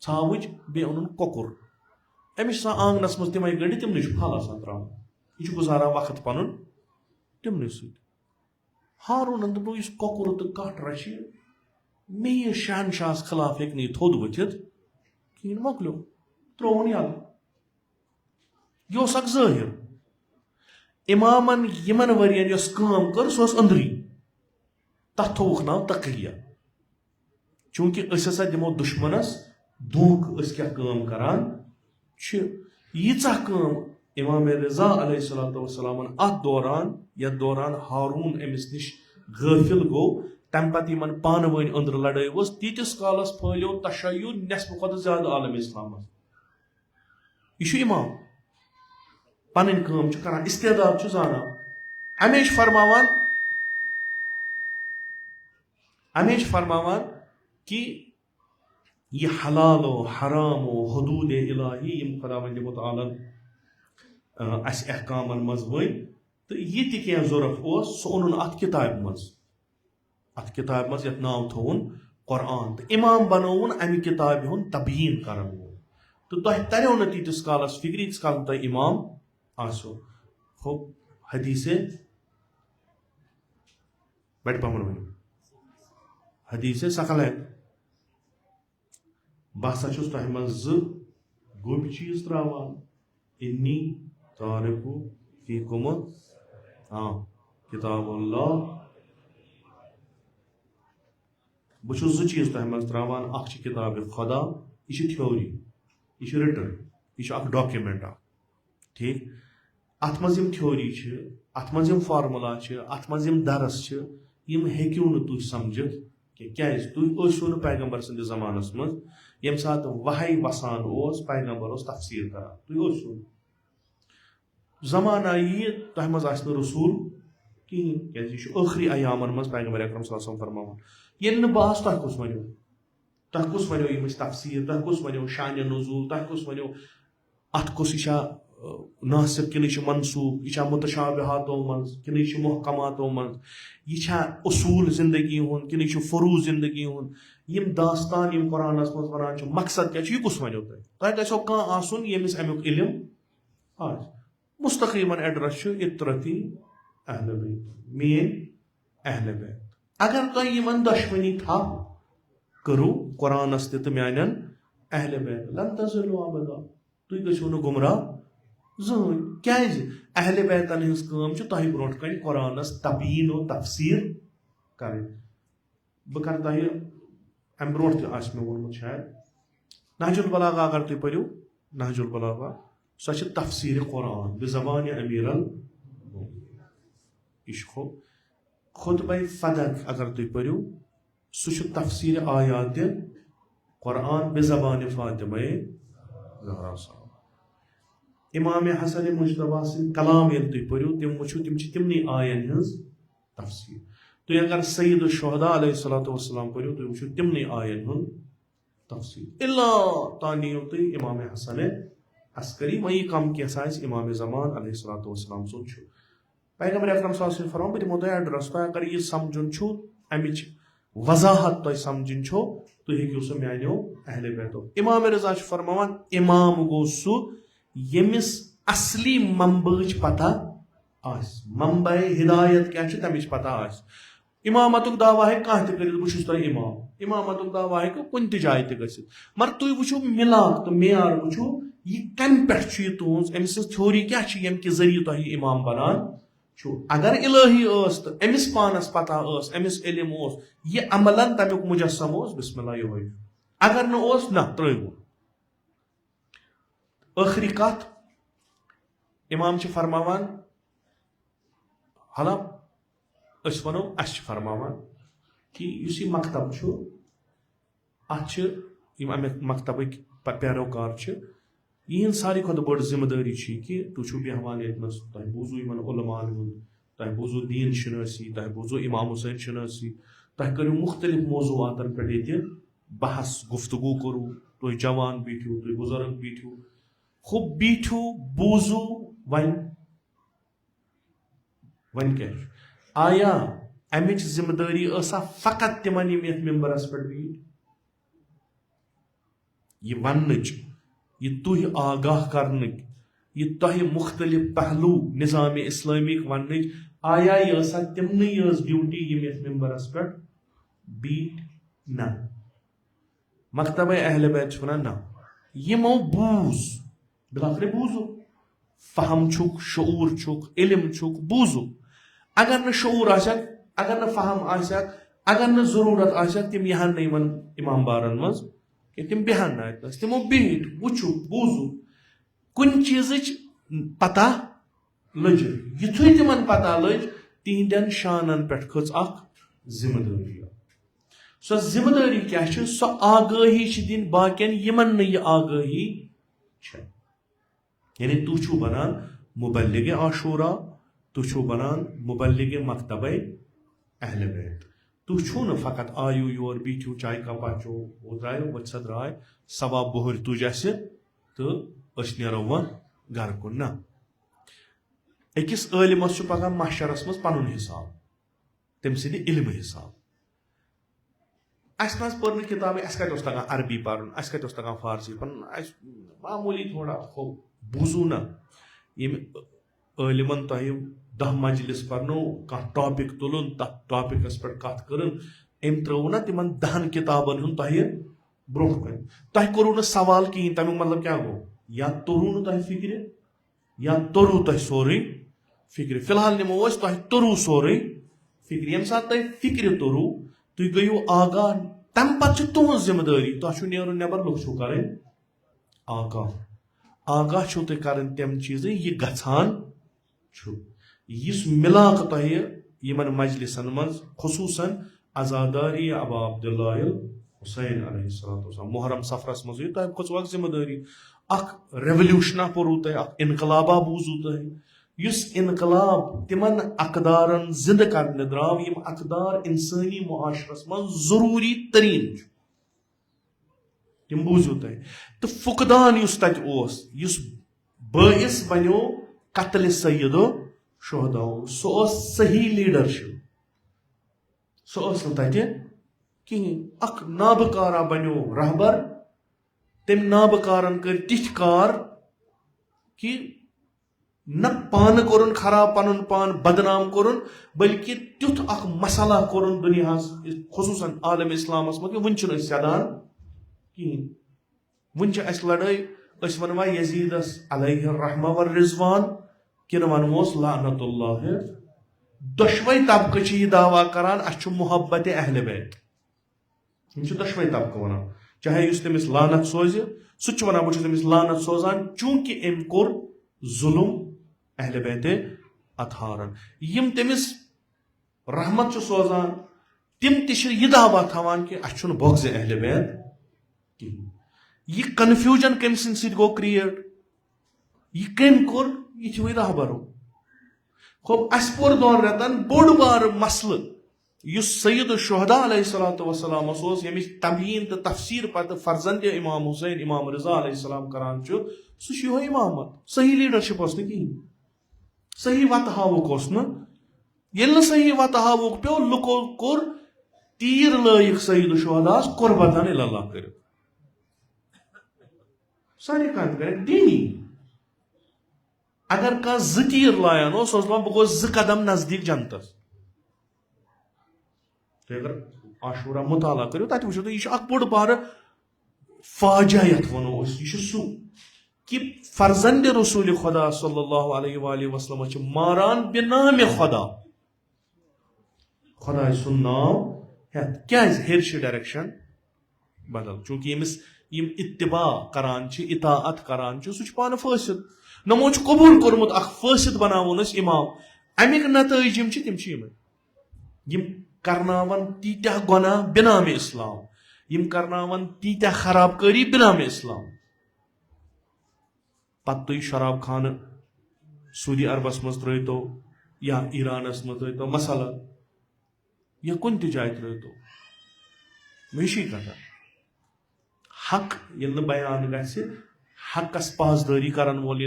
A: छावच बे ओन कोकुर अमिस आंगनस मज तम गंड तमन फल आसान त्रा यह गुजारा वक्त पन तमन सत हारून दो कोकुर तो कट रश मे यह शहनशाहस खिलाफ हे थोद वथित कहें मोकलो त्रोन यल यह जाहिर इमामन यमन वरियन यस काम कर सो अंदरी तथ थोक नाव तकिया चूंकि असा दिमो दुश्मनस धोख क्या काम करान यीचा काम इमाम रजा अलैहिस्सलाम अत दौरान यथ दौरान हारून अमिस निश गाफिल गो तम पत यमन पान वन अंदर लड़ाई वस तीतिस कालस फैलो तशय्युर नेस्फ खुद ज्यादा आलम इस्लाम यह इमाम पन काम करान इस्तेदाद जाना हमेश फरमावान कि यह हलालो हरामो हदूद इलाही यम खुदावंद मुतआलन अस अहकामन मज वन तो यह तह जरूरत सह ओन अत किताब मज यथ नाव थोन कुरान तो इमाम बनोन अमि किताब हुन तबयीन करन वो तो तह तरो न तीतिस कालस फिक्र यीतिस काल तह इमाम आसो हो हदीसे बट पमन वन हदीसे सकल है बसा तह मज गुब चीज त्रावान इन्नी तारिकु फीकुम हाँ किताबुल्लाह बहुत चीज तह मज त्रावान अख किताब खुदा यह थ्योरी यह रिटन यह डॉक्यूमेंट ठीक अत मज थ्योरी अत मज फार्मूला अत मज दरस यम हेक्यू न तुम समझित क्या तुसो न पैगंबर सद जमानस मज यम सात वही वसान पैगंबर तफसीर कर तुसो जमाना यह तह मज रसूल कहें क्या आखिरी अयामन मज पैगंबर अकरम सल्लल्लाहु अलैहि वसल्लम फरमावान ये बस तह कुस वनो यम तफसीर तह कुस वनो शान नुज़ूल तह कुस वनो अत कुस यह नासिब कि मनसूब यह मुतशाबिहातो मज कि महकमातो मज यह उसूल जिंदगी हुन कि फरूज जिंदगी हुन यम दास्तान यम कुरानस मज वनान मकसद क्या यह कुस वनो तह गो कह आसन यमिस अमुक इल्म आज मुस्तकीमन एड्रेस इतरती अहल बैत मेन अहल बैत अगर तुम यमन दुश्मनी थप करो कुरानस तो म्यान अहल बैत लन तज़िलु अबदा तुम गो न गुमराह जहन क्या अहल बैतन हज कम तह ब्रोट कन कुरानस तबीन और तफसीर कर बह कर तह अम ब्रोट मे वोनमुत शायद नहजुल बलागा अगर तुम पढ़ो नहजुल बलागा सह तफसीर कुरान बिज़बान अमीर इश्को खुतबा फदक अगर तुम पढ़ो सह तफसीर आयात कुरान बिज़बान फातिमा ज़हरा साहब इमाम हसन मुजतबा सिंह कलाम ये तुम पढ़ो तम वो तिमन आयन हज तफसीर तुम अगर सईद शुहदा अलैहिस्सलातु वस्सलाम पढ़ो तुम वो तिमन आयन हज तफसीर इल्ला तानियो तुम इमाम हसन अस्करी वही कम कैसा इमाम ज़मान अलैहिस्सलातु वस्सलाम सुन पैगंबर अकरम सल्लल्लाहु अलैहि वसल्लम फरमाओ बह दिमो तुम एड्रेस तुम अगर यह समझुन अमिच वजाहत तुम समझन तुम हेक्यो सह म्यानो अहले बैतो इमाम रजा फरमावान इमाम गो सह यमिस असली मंबच पता मंबे हिदायत क्या तमिच पता इमामतुक दावा है कह कर बहुत इमाम इमामतुक दावा है कुन जाय मगर तुम वो मिलाक तो मेयार वो यह कम पे तुज अमिस थ्योरी क्या यम कि जरिए तुम इमाम बनान अगर इलाही तो अमिस पानस पता अमिस इल्म यह अमलन तमुक मुजस्सम बिस्मिल्लाह यो अगर न त्रो आखिरी कत इमाम फरमावान हाला वनो फरमावान कि मकतब अमिक मकतब पैरोकार यह सारी खुद बड़ जिम्मेदारी कि तुम बेहवान ये तुम बूजू इन उलमान तुम बूजू दीन शनासी तुम बूजू इमाम हुसैन शनासी तुम करो मुख्तलिफ मौजूआतन पे बहस गुफ्तगू करू तुम जवान बीठू तुम बुजुर्ग बीठू खूब बीठू बूजू वन क्या आया अमिच जिम्मेदारी फकत तिमन यथ मेंबरस पे बीठ यह वन यह तुह आगाह करन यह तुह मुख्तलिफ पहलू निज़ाम इस्लामिक वन आया यह तिमन ड्यूटी यम यथ मेंबरस पे बीठ न मकतब अहल बैत वन न यमो बूज बिलाखिर बूजो फहम छुक शऊर छुक इल्म छुक बूजु अगर न शऊर आशक अगर न फहम आशक अगर न जरूरत आशक तिम यहां नहीं मन इमाम बारन मज कि तिम बेहन न तिमो बिहित वुचु बूजु कुन चीज पता लज युथु तिमन पता लज तिहंदन शानन पे खच जिम्मेदारी सो जिम्मेदारी क्या सो आगाही दिन बाकियन यमन न यह आगाही यानी तु छु बनान मुबल्लिग आशूरा तु छु बनान मुबल्लिग मकतब अहले बैत तु छु न फकत आयु योर बीठू चाय कपा चो वो द्रायो वत्स द्राय सवा बोहर तुज असे तो अस नेरो वन घर कुन ना अकिस आलिमस छु पगह महशरस मज पनुन हिसाब तम सिद इल्म हिसाब अस पर्न किताब अस कत तगह अरबी पर्न अस कत तगह फारसी पर्न मामूली थोड़ा खो बूजू ना यम आलिमन तह 10 मजलिस पर्नो कह टॉपिक तुलन तथ टॉपिकस पे कत कर त्रो ना तिमन 10 किताबन हुन तह ब्रोह कन तह करू न सवाल कहीं तमिक मतलब क्या गो या तोरू न तह फिक्र या तोरू तह सोरे फिक्र फिलहाल निमो तह तोरू सोरे फिक्र यम सात तह फिक्र तोरू तु गयो आगाह तम पत तुहज जिम्मेदारी तह नेरु नबर लुक छु कर आगाह आगाह छु तुम कर तम चीज यह गछान इस मिलाक तह यमन मजलिसन मज खुसूसन अजादारी अबा अब्दुल्लाह हुसैन अलैहिस्सलाम मुहर्रम सफरस मज तह खोच जिम्मेदारी अख रेवल्यूशना पोरू तह अख इनकलाबा बूजू तह इस इनकलाब तिमन अकदारन जिंद करने द्राव यम अकदार इंसानी मुआशरस मज जरूरी तरीन तिम बूजू तह तो फुकदान तत बाइस बनो कत्ल सैयदो शोहदा सो सही लीडरशिप सो तत कहीं अख नाबकारा बनो रहबर तम नाबकारन कर तिथ कार कि न पान कोरन खराब पनुन पान बदनाम कोरन बल्कि तुथ अख मसला कोरन दुनिया खुसूसन आलम इस्लामस मत वन सदान कहीं वन लड़ाई वनवा यजीदस अलैहि रहमा व रिजवान किन वनमोस लानतुल्लाह दशवै तबक यह दावा करान अस मोहब्बत अहले बैत दशवै तबक वन चाहे तमिस लानत सोज सह वन बहुत तमिस लानत सोजान चूंकि अम कोर जुलुम अहले बैत अतहारन यम तमिस रहमत सोजान तिम यह दावा थवान कि अस बोगज अहले बैत कहीं यह कन्फ्यूजन कम सद गो क्रिएट यह कम कोर यह वही रहबरो खूब अस पोर दोन रेतन बोड़ बार मसल सैयद शुहदा अलैहिस्सलातु वस्सलाम यमिस तबयीन तो तफसीर पत फर्जंद इमाम हुसैन इमाम रजा अलैहिस्सलाम करान सह इमामत सही लीडरशिप कहीं सही वत हावुक ये सही वत हावुक पे लुको कोर तीर लाइक सैयद शुहदा कुर्बतन इल्लाह कर सारे कत कर दीनी अगर कह तीर लायान बह गो कदम नजदीक जनतस अगर आशूरा मुताला करो तत वो यह बोड़ बार फाजा यथ वनो यह सह कि फर्जंद रसूल खुदा सल्लल्लाहु अलैहि वसल्लम मारान बिनाम खुदा खुदा सुन नाव हेत क्या हेर डायरेक्शन बदल चूंकि यमिस यम इत्तिबा करान इताअत करान सह पान फासिद नमो कबूल कोर्मुत अख फासिद बनावन इमाम अमिक नतज तिम यम करनावन तीत्या गुनाह बिनाम इस्लाम यम करनावन तीत्या खराबकारी बिनाम इस्लाम पत तुम शराब खान सऊदी अरबस मज त्रो या ईरानस मज त्रो मसला या कुन जाय त्रो मेशी कथा हक ये बयान ग हकस पासदारी करान वोल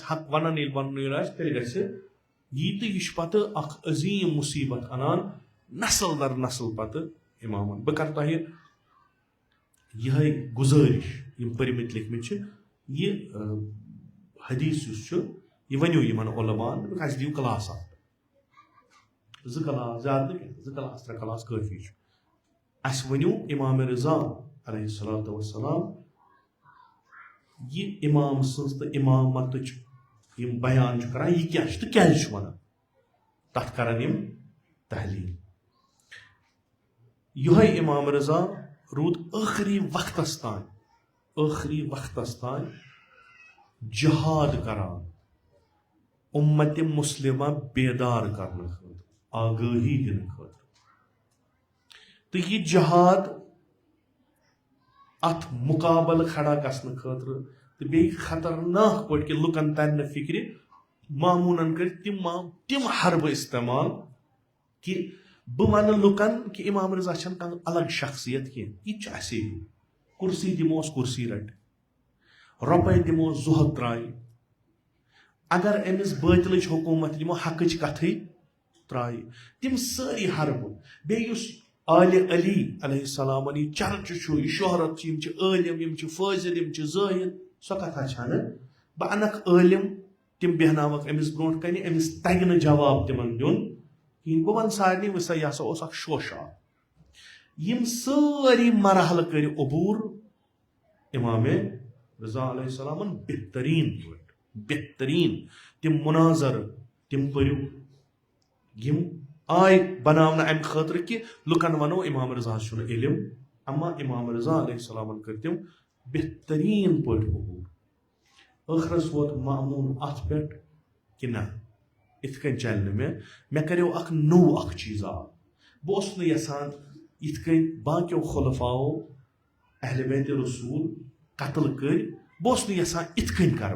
A: हक वन तेल यह तो यह पत अजीम मुसीबत अनान नस्ल दर नस्ल पत इमाम बह कर तह यह गुजारिश पर्मित लिखमित यह हदीस यह वनो इन उलमान अस दिव क्लास जो क्लास ज्यादा जो क्लास 3 क्लास काफी अस वनो इमाम रजा अलैहिस्सलातु वस्सलाम यह इमाम सज तो इमामत यम बयान करान यह क्या तो क्या वन तथ करान यम तहलील यह इमाम रजा रूद आखिरी वक्तस तान जहाद करान उम्मत मुस्लिमा बेदार करने आगाही दिन तो यह जहाद अत मुकाबल खड़ा गसन खतर तो बे खतरनाक पे कि लुकन तरन फिक्र मामूनन कर तिम हरब इस्तेमाल कि बह वन लुकन कि इमाम रजा कह अलग शख्सियत कह यह कुर्सी दिमोस कुर्सी रट रुपये दिमोस जुहद त्राय अगर अमिस बातिलच हुकूमत दिमो हकच कथई त्राय तिम सारी हरब बेयुस आले अली अलैहिस्सलाम चर्च यह शोहरत आलिम फाजिल जाहिद सो कथा छान बह अनक आलिम तिम बेहनावक अमिस ब्रोट कन अमिस तग न जवाब तिमन दिन कहीं बह वन सारे वसा यह हसा शोशा यम सारी मरहल कर अबूर इमाम रजा अलैहिस्सलाम बेहतरीन तिम मुनाजर तिम पर्यु यम आय बनावना अम खतर कि लुकन वनो इमाम रजा इलम अमा इमाम रजा अलैहिस्सलाम कर तिम बेहतरीन पे अबूर आखरस वोत मामून अत पे कि ना इत कन चल मे करो नो चीज आ बस यसान इत कन बाकियों खुलफाओ अहले बैत रसूल कत्ल कर बस यसान इत कन कर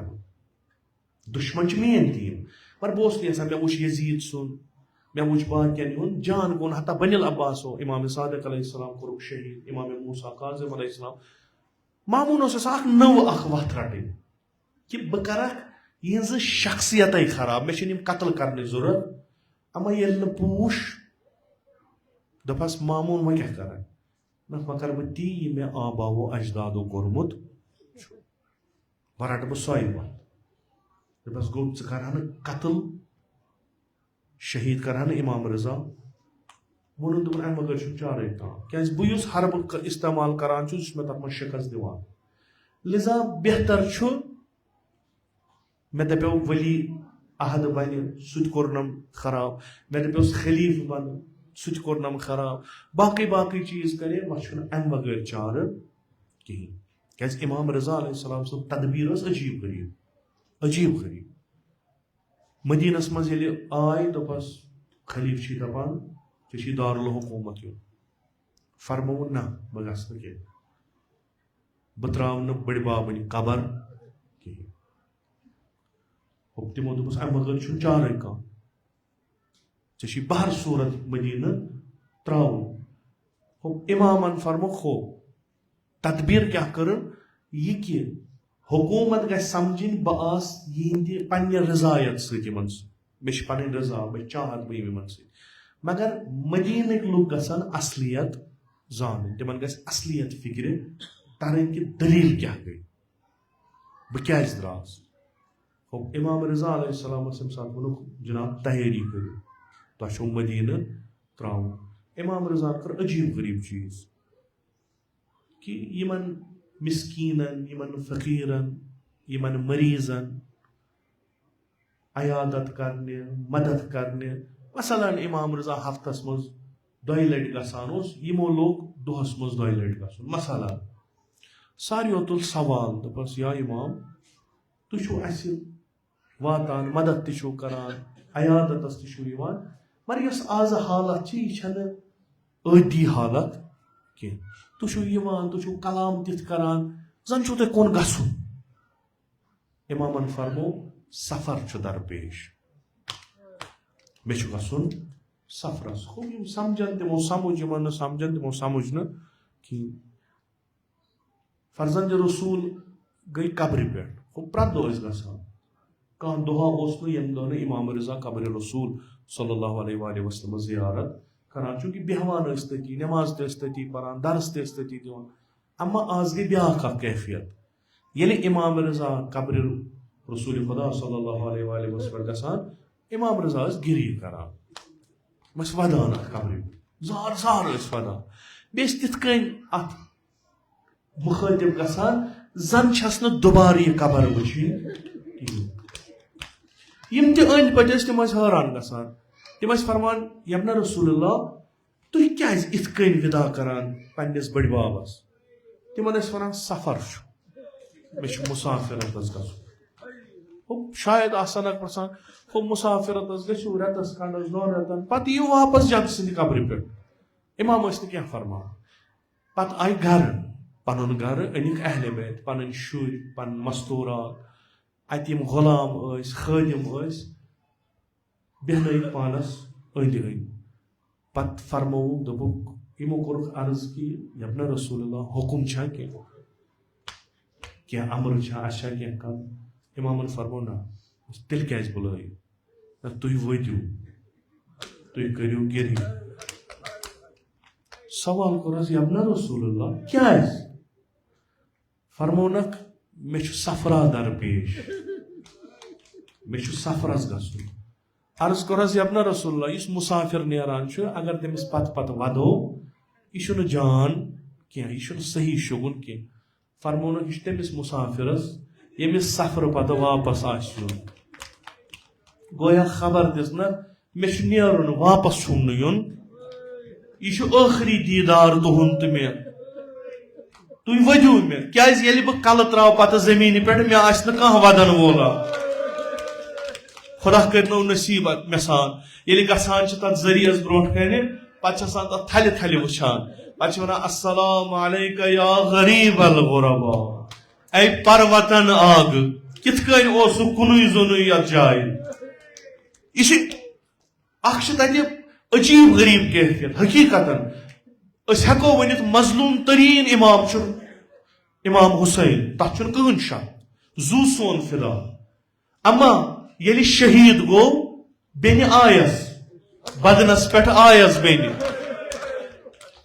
A: दुश्मन मेन तीन पर बस यसान मे वुच यजीद सुन मे वुच बाकियन हुन जान गोन हता बनिल अब्बासो इमाम सादिक अलैहिस्सलाम कोरुक शहीद इमाम मूसा काजिम अलैहिस्सलाम मामून नो वथ रटन कि बह कर यह शख्सियत खराब मे कत्ल करने जरूरत अमा ये पूछ दपस मामून वह क्या कर वह कर बह ती मे आबावो अजदादो कोरमुत वह रट बह सॉय वत दपस गो कर कत्ल शहीद कर इमाम रजा वोन दोपन अम बगैर चारे काम क्या बह हरब इस्तेमाल करान मे तथ मे शिकस्त दिवान लिजा बेहतर मे दपो वली अहद बन सह कोरनम खराब मे दपोस खलीफ बन सह कोरनम खराब बाकी चीज करे वह अम बगैर चार कहीं क्या इमाम रजा अलैहिस्सलाम सन तदबीर अजीब गरीब मदीनस मज आय दोपस खलीफ दपान चे दारुल हुकूमत युन फरमो ना बह गस बह त्राव बड़ बाबन कबर कहीं तिमो दोपस अम बगैर चारे कह चे बहर सूरत मदीन त्राव इमामन फरमो खो तदबीर क्या कर यह कि हुकूमत ग समझन बह पे रजायत सत मे पन रजा मे चाहत बह मगर मदीन लुक गसन असलियत जान तिमन ग असलियत फिक्र तरन कि दलील क्या गई बह क्या द्रास इमाम रजा अलैहिस्सलाम वो जनाब तैयारी कर तुम मदीन त्राव इमाम रजा कर अजीब गरीब चीज कि यमन मिस्कीनन यमन फकीरन यमन मरीजन अयादत करने मदद करने मसलन इमाम रजा हफ्तस मज 2 लट गसान यमो लोग दोहस मज 2 लट गसन मसलन सारियो तुल सवाल दपस या इमाम तुझो अस वातान मदद तिशो करान अयादतस तिशो यवान मगर यस आज हालत यह आदि हालत कह तुझो यवान तुझो कलाम तिथ करान जन छो तुम कोन गसुन इमामन फरमो सफर दरपेश मे गसुन सफरस खूब समझन तमो समझ यमन समझन तमो समझ न कि फर्जंद रसूल गई कब्र पे खूब प्रत दो गसान कह दुआ यम दो इमाम रजा कब्र रसूल सल्लल्लाहु अलैहि वसल्लम जियारत करान चूंकि बेहवान तती नमाज तती परान दरस तती दिवान अमा आज गई ब्या कैफियत ये इमाम रजा कब्र रसूल खुदा सल्लल्लाहु अलैहि वसल्लम गसान इमाम रजा गिरी करान बस वदान कब्र जार जार वदान बेस तिथ कन अत मुखातिब गसान जन छस न दोबारा यह कबर वुचन यम ते अंद पट तम हैरान गसान तम फरमान यमना रसूलुल्लाह तुह क्या इत कन विदा करान पन्निस बड़ बाबस तिमन वन सफर मे मुसाफिरत गो शायद आसान प्रसान हो मुसाफिरत गो रेतस खंडस दोन रेतन पत यू वापस जग सिंद कब्र पे इमाम क्या फरमान पत आई घर पन घर अनिक अहले बैत पन शुर पन मस्तूरात अतम गुलाम खादिम बेहन पानस अंद अंद पत फरमो दोपुक यमो कोरुक अर्ज कि यबना रसूलुल्लाह हुकुम छा क्या अमर छा अच्छा क्या कल इमामन फरमो ना तिल क्या बुलायो तुह वतु तुह करियो गिर सवाल कोरस यबना रसूलुल्लाह क्या फरमोनक मे सफरा दरपेश मे सफरस गसुन अर्ज कोरस यबना रसूलुल्लाह इस मुसाफिर नेरान अगर तमिस पत पत वदो यह जान क्या यह सही शुगुन क्या फरमोनक तमिस मुसाफिरस यमिस सफर पत वापस आसुन गोया खबर दिस ना मे नेरुन वापस छुन युन यह आखिरी दीदार तुहुन तो मे तुम वजू मे क्या बह कल त्राव पत जमीन पे मे कह वदन वोला खुदा करनो नसीब मे सान ये गसान तथ जरियस ब्रोह कन पे तथ थल थल वुचान पे वन अस्सलाम अलैका या गरीब अल गुरबा ऐ परवतन आग कित कुन जोन ये जाय यह अजीब गरीब कैफियत हकीकतन हेको वन मजलूम तरीन इमाम इमाम हुसैन तथ कहन शक जू सोन फिदा अमा ये शहीद गो बेन आयस बदनस पे आयस बेन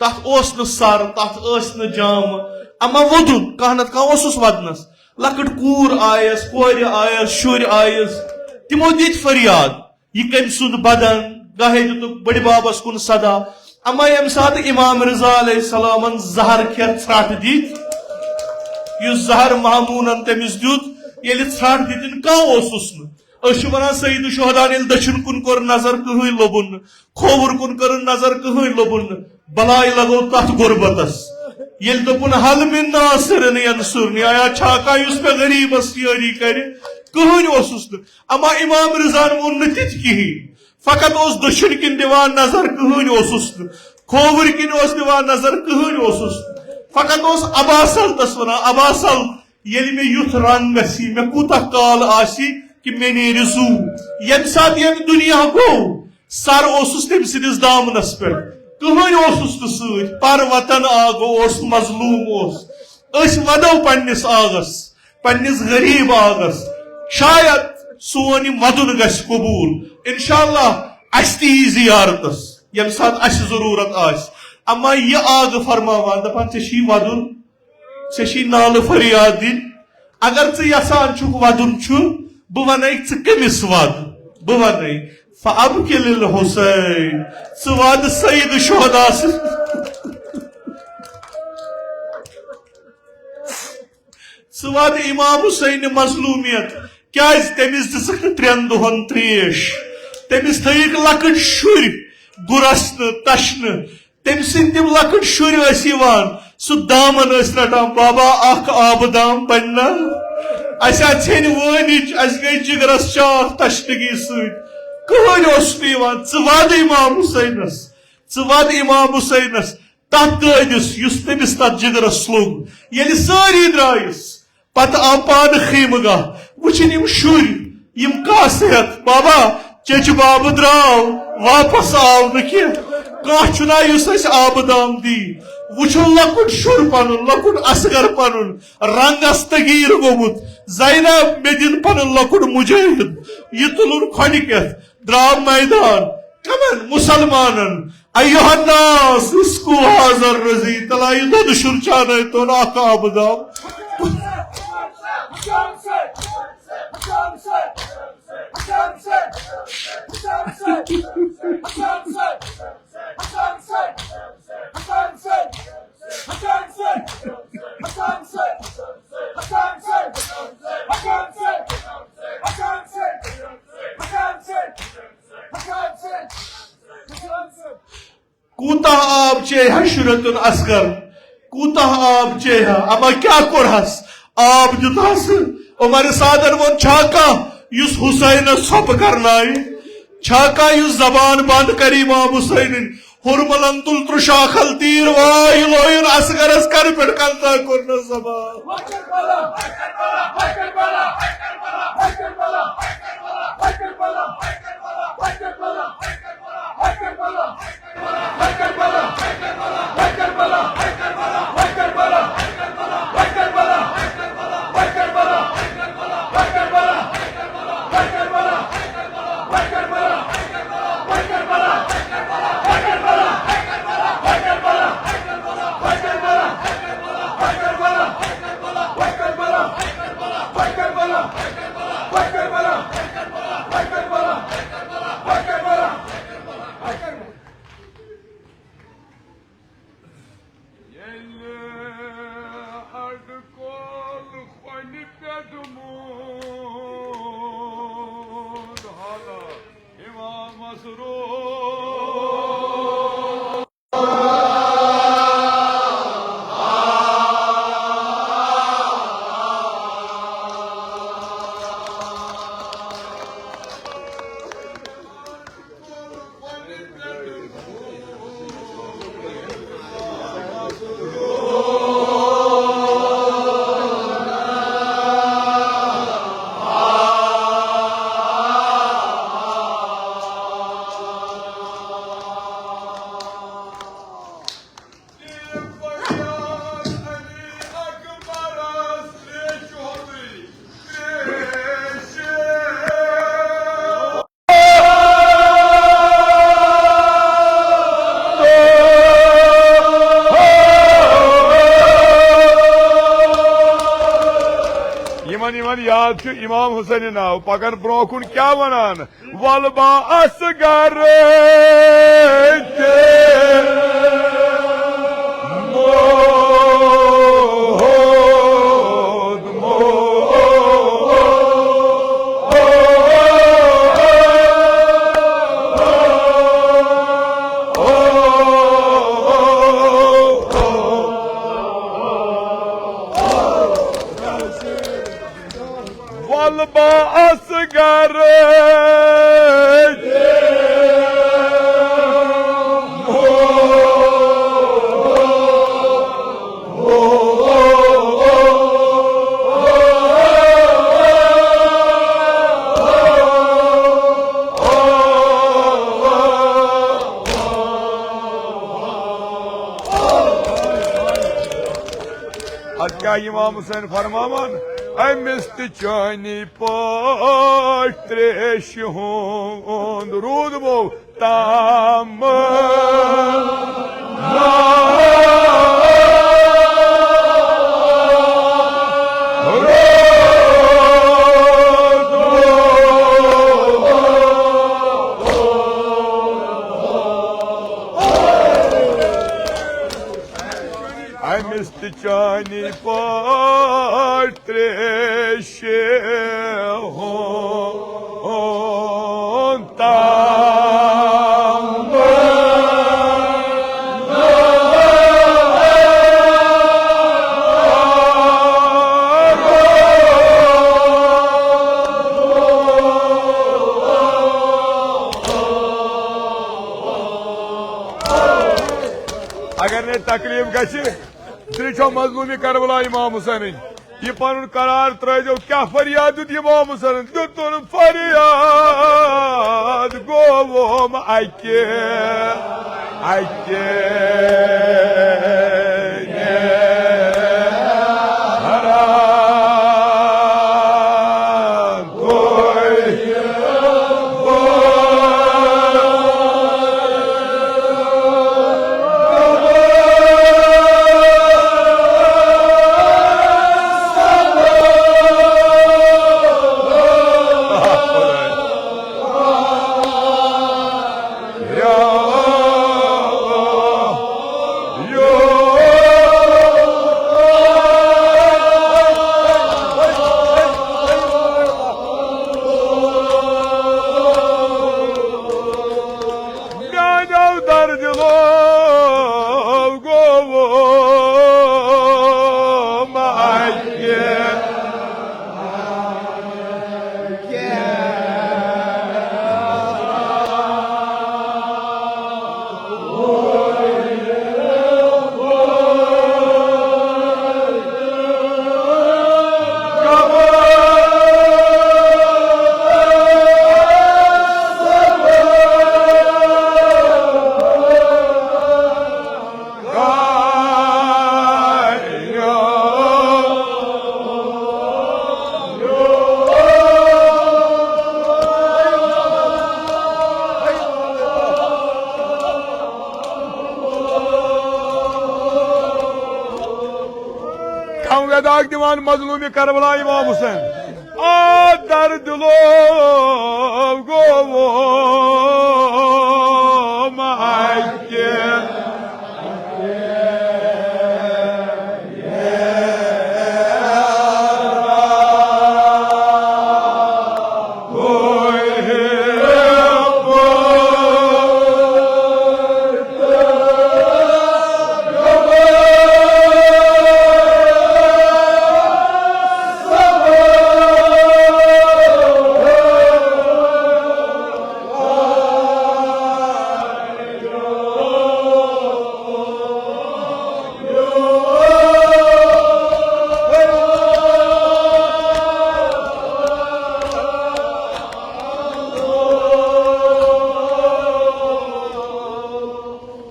A: तथ सर तथ जाम अमा वोदुन कह नत कह वदनस लकट कूर आयस कोर आयस शुर आयस तमो दित फरियाद यह कम सुंद बदन गाहे दितुक बड़ बाबस कुन सदा अमा यम सात इमाम रजा अलैहिस्सलाम जहर खेत त्रट दित जहर मामून तमिस दुत ये त्रट दितिन कह वन सईद शुहदान दक्षिण कुन कोर नजर कहन लोबुन खोवर कुन कर नजर कहन लोबुन बलाय लगो तथ गुरबतस ये दोपुन हल मिन नासिरन यंसुरनी आया छाका पे गरीबस यारी कर कहन अमा इमाम रजान वोन तित कहीं फकत दक्षिण किन दिवान नजर कहन खोवर किन दिवान नजर कहन फकत अबासल तस वन अबासल ये मे युथ रंग गसी मे कूता काल आसी कि मे नेर जू यम सात यम दुनिया गो सर तम सिदिस दामनस पे कहन पर वतन आगो मजलूम वदो पन्निस आगस पन्निस गरीब आगस शायद सोन वदुन गस कबूल इंशाअल्लाह अस ती जियारतस यम सात अस जरूरत आस अमा यह आग फरमावान दपान ची वदुन ची नाल फरियाद दिन अगर यसान छुक वदुन छु बह वन कमिस वद बह वन फअबकिल हुसैन वद सईद शुहदा वद इमाम हुसैन मजलूमियत क्या तमिस दिसक त्रेन दोहन त्रेश तमिस थक लकट शुर गुरसन तशन तम सिंद लकट शुर सह दामन रटान बाबा अख आब दाम बनना असा छन वनिच अस गई जिगरस चाक तशनगी सहन वद इमाम हुसैनस वद इमाम हुसैनस तथ ददिस तमिस तथ जिगरस स्लोग ये सारी द्रायस पत आव पान खीमगाह वुचन शुर कह सेहत बाबा चच बाब द्राव वापस आव ना कह आबदाम दी वुचो लकुट शुर पन लकुट असगर पन रंगस तगीर गोमुत ज़ैनब मे दिन पन लकुट मुजाहिद यह तुलन खड़िकत द्राव मैदान कमन मुसलमानन अय्युहन्नास इसको हाजर रजी तलाई दो शुर चाने तो ना आबदाम चेहा शुरतुन असगर कूता आब चेहा अमा क्या कोरहस आब जुतास उमर सादन वो छाका युस हुसैन सब करनाई छाका युस जबान बंद करी इमाम हुसैन हुरमलन तुल त्रुशाखल तीर वायुलोयन असगरस कर पिड़कलता कुर्न सबा
B: याद इमाम हुसैन नाव पकन ब्रोकुन क्या वनान वलबा असगर वलबा असगर क्या इमाम हुसैन फरमावन अमिस चानी पत्रेश हूं रूद वो ताम अमिस चानी पत्रेश हूं ताम अगर ने तकलीफ गि छो मजलूमी करबला इमाम हुसैन यह पन करार त्रो क्या फरियाद दुत इमाम हुसैन दुतन फरियाद गोवोम अके yo Kam veda divan mazlumi Karbala İmam Hüseyin. Dar dilo govo makke.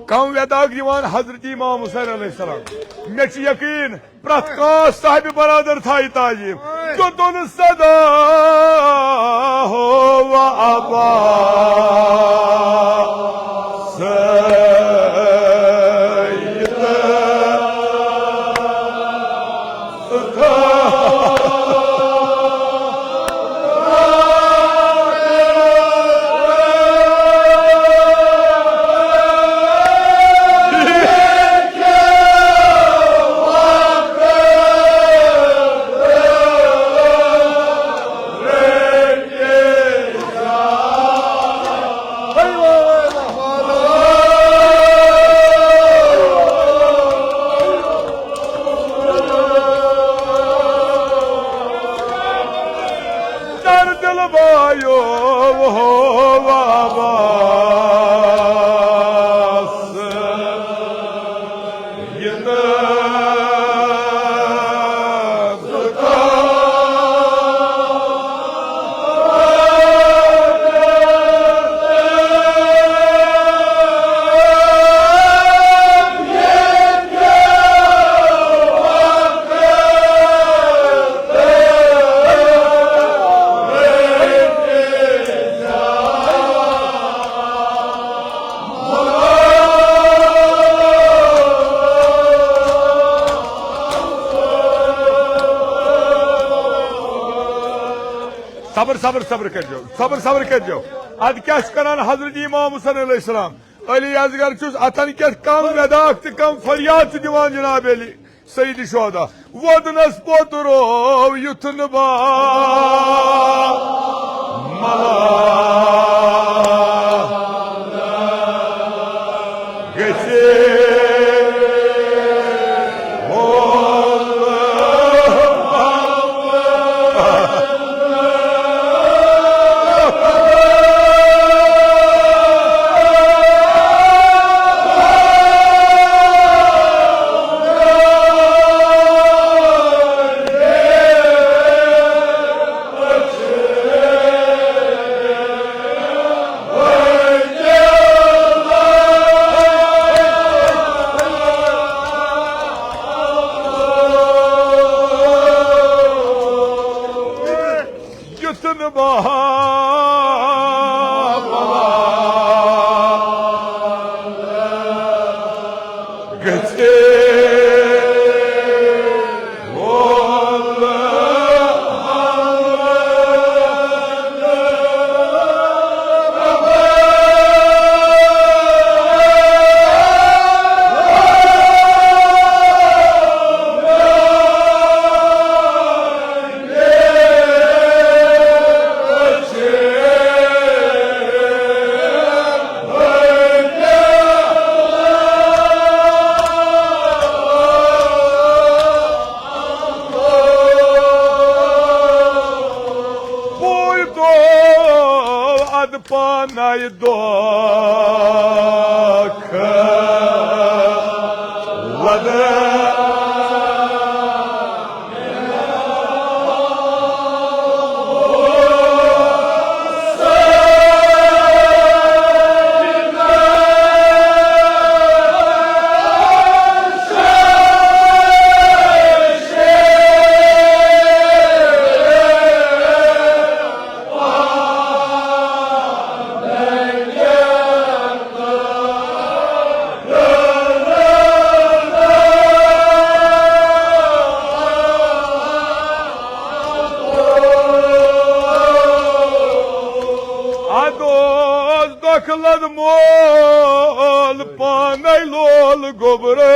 B: Kam veda divan Hazreti İmam Hüseyin Aleyhisselam. Meçi yakin pratka sahibi baradır tayi tacim. Tutun sada hova abbas sabır कर जो ad क्या karan Hazreti İmam Hüseyin Aleyhisselam Ali yazgar çöz atan kes kam vedaktı kam feryat divan Cenab-ı Ali Seyyid-i Şuhada vodnas poturo yutun ba mala geçe Panay kılad mol panay lol gobre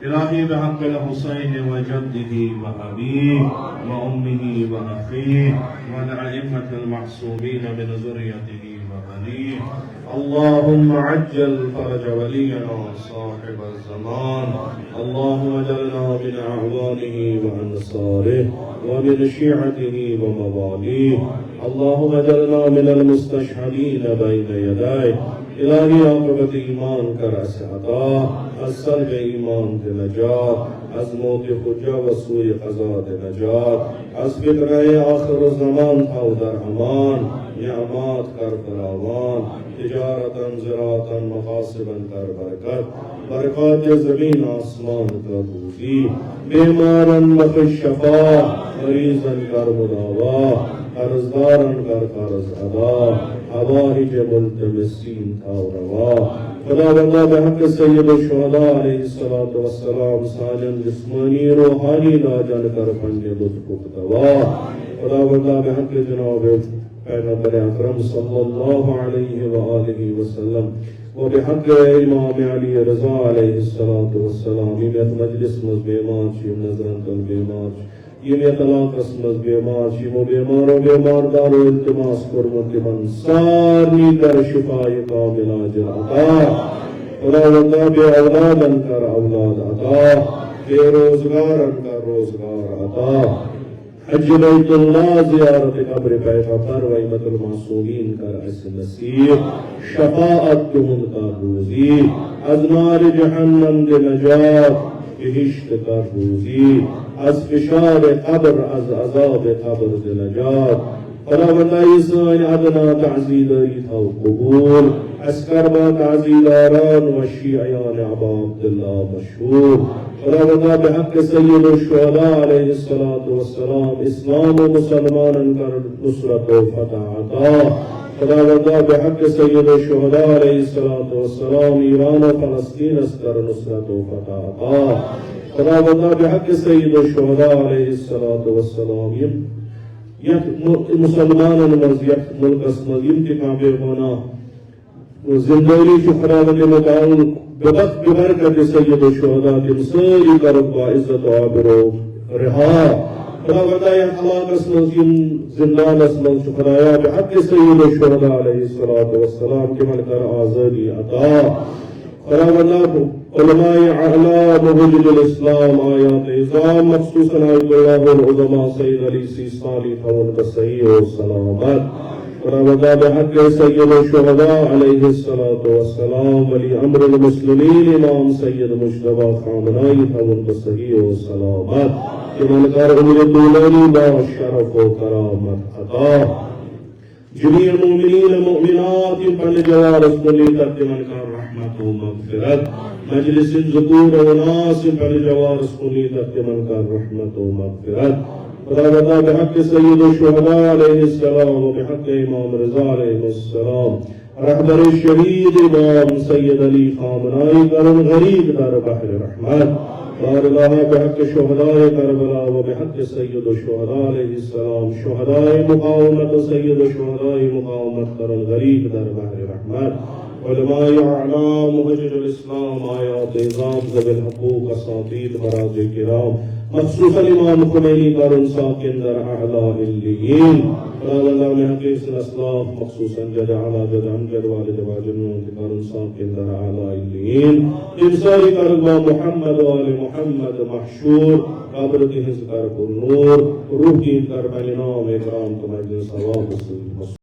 A: إلهي بحق الحسين وجده وأبيه وأمه وأخيه والأئمة المعصومين من ذريته وبنيه اللهم عجل fridge ولينا صاحب الزمان اللهم اجعلنا من أعوانه وأنصاره ومن شيعته ومواليه اللهم اجعلنا من المستشهدين بين يديه إلهي عاقبت ایمان کا رأس عطا از سلب ایمان دے نجات از موت حجہ و سوء قضا دے نجات از فتنہ آخر الزمان تھاو در امان نعمات کر فراوان تجارتا زراعتا مقاصبا کر برکت برکات زمین آسمان کا روزی بیمارا بخش شفا مریضا کر مداوا قرضدارا کر قرض ادا حوائج ملتمسین تھا روا خدا بندہ بحق سید الشہداء علیہ السلام سالم جسمانی روحانی لاجن کر پنجے لطف دوا خدا بندہ بحق جناب پیغمبر اکرم صلی اللہ علیہ وآلہ وسلم و بحق امام علی رضا علیہ السلام یمیت مجلس مز بیمار شیم نظرن کل بیمار یمیت علاقس مز بیمار شیم و بیمار دار و التماس کرمت من سارنی کر شفای کامل عاجل عطا خدا بندہ بے اولادن کر اولاد عطا بے روزگارن کر روزگار عطا حج بیت اللہ زیارت قبر پیغمبر و ائمۃ المعصومین کر اس نصیب شفاعت تہن کا روزی از نار جہنم دے نجات بہشت کا روزی از فشار قبر از عذاب قبر دے نجات خدا بندہ سان ادنا تعزیداری تھا قبول اسکر با تعزیداران و شیعیان ابا عبداللہ مشہور خدا بندہ بحق سید الشہداء علیہ السلام اسلام و مسلمان کر نصرت و فتح عطا خدا بندہ بحق سید الشہداء علیہ السلام ایران و فلسطین اسکر نصرت و فتح عطا خدا بندہ بحق سید الشہداء علیہ السلام مسلمان مز یک ملک اسمد انتقام ہونا
C: जिंदगी शुक्रा वन मकान बबरकत सैयद शुहदा तिम सारी करब इज्जत आबरो रिहा खुदा वंदा हलाकस मं जिंदानस मं शुक्राया बहक सैयद शुहदा अलैहिस्सलातु वस्सलाम के मन कर आजादी अता खुदा वंदा उलमाए अहला मुहज्जिजुल इस्लाम आयात इज़ाम मखसूसन अल्लाहुल उज़मा सैयद अली सीसानी फवन का सही और सलामत खुदा बहक सैयद शुहदा अलैहिस्सलातु वस्सलाम वली अम्रुल मुस्लिमीन इमाम सैयद मुश्तबा खामनाई फवन का सही और सलामत के मन कर उम्र दुलानी बा शरफ व करामत अता जमीअ मुमिनीन मुमिनात बल जवारस मुली तक मन कर रहमत व मगफिरत मजलिस ज़ुकूर व नास बल जवारस मुली तक मन कर रहमत व मगफिरत खुदा वदा बहक सैयद शुहदा अलैहिस्सलाम व बहक इमाम रज़ा अलैहिस्सलाम रहबर शहीद इमाम सैयद अली खामनाई करम गरीब दर बहर रहमत बारगाह बहक शुहदाए करबला व बहक सैयद शुहदा अलैहिस्सलाम शुहदाए मुकावमत सैयद शुहदाए मुकावमत करम गरीब दर बहर रहमत उलमाए आला मुहज्जिजुल इस्लाम आयात इज़ाम ज़बिल हकूक असातीद बराज किराम मखसूसन इमाम खुमैनी का उनसा के अंदर अहला इल्लियीन खुदा में हकीस असलाफ मखसूसन जद आला जद अमजद वालिद वाजिनून का उनसा के अंदर अहला इल्लियीन इंसानी करबा मोहम्मद वाले मोहम्मद महशूर काबर की हिज़ कर नूर रूह की कर नाम इकराम तुम्हारे सवाब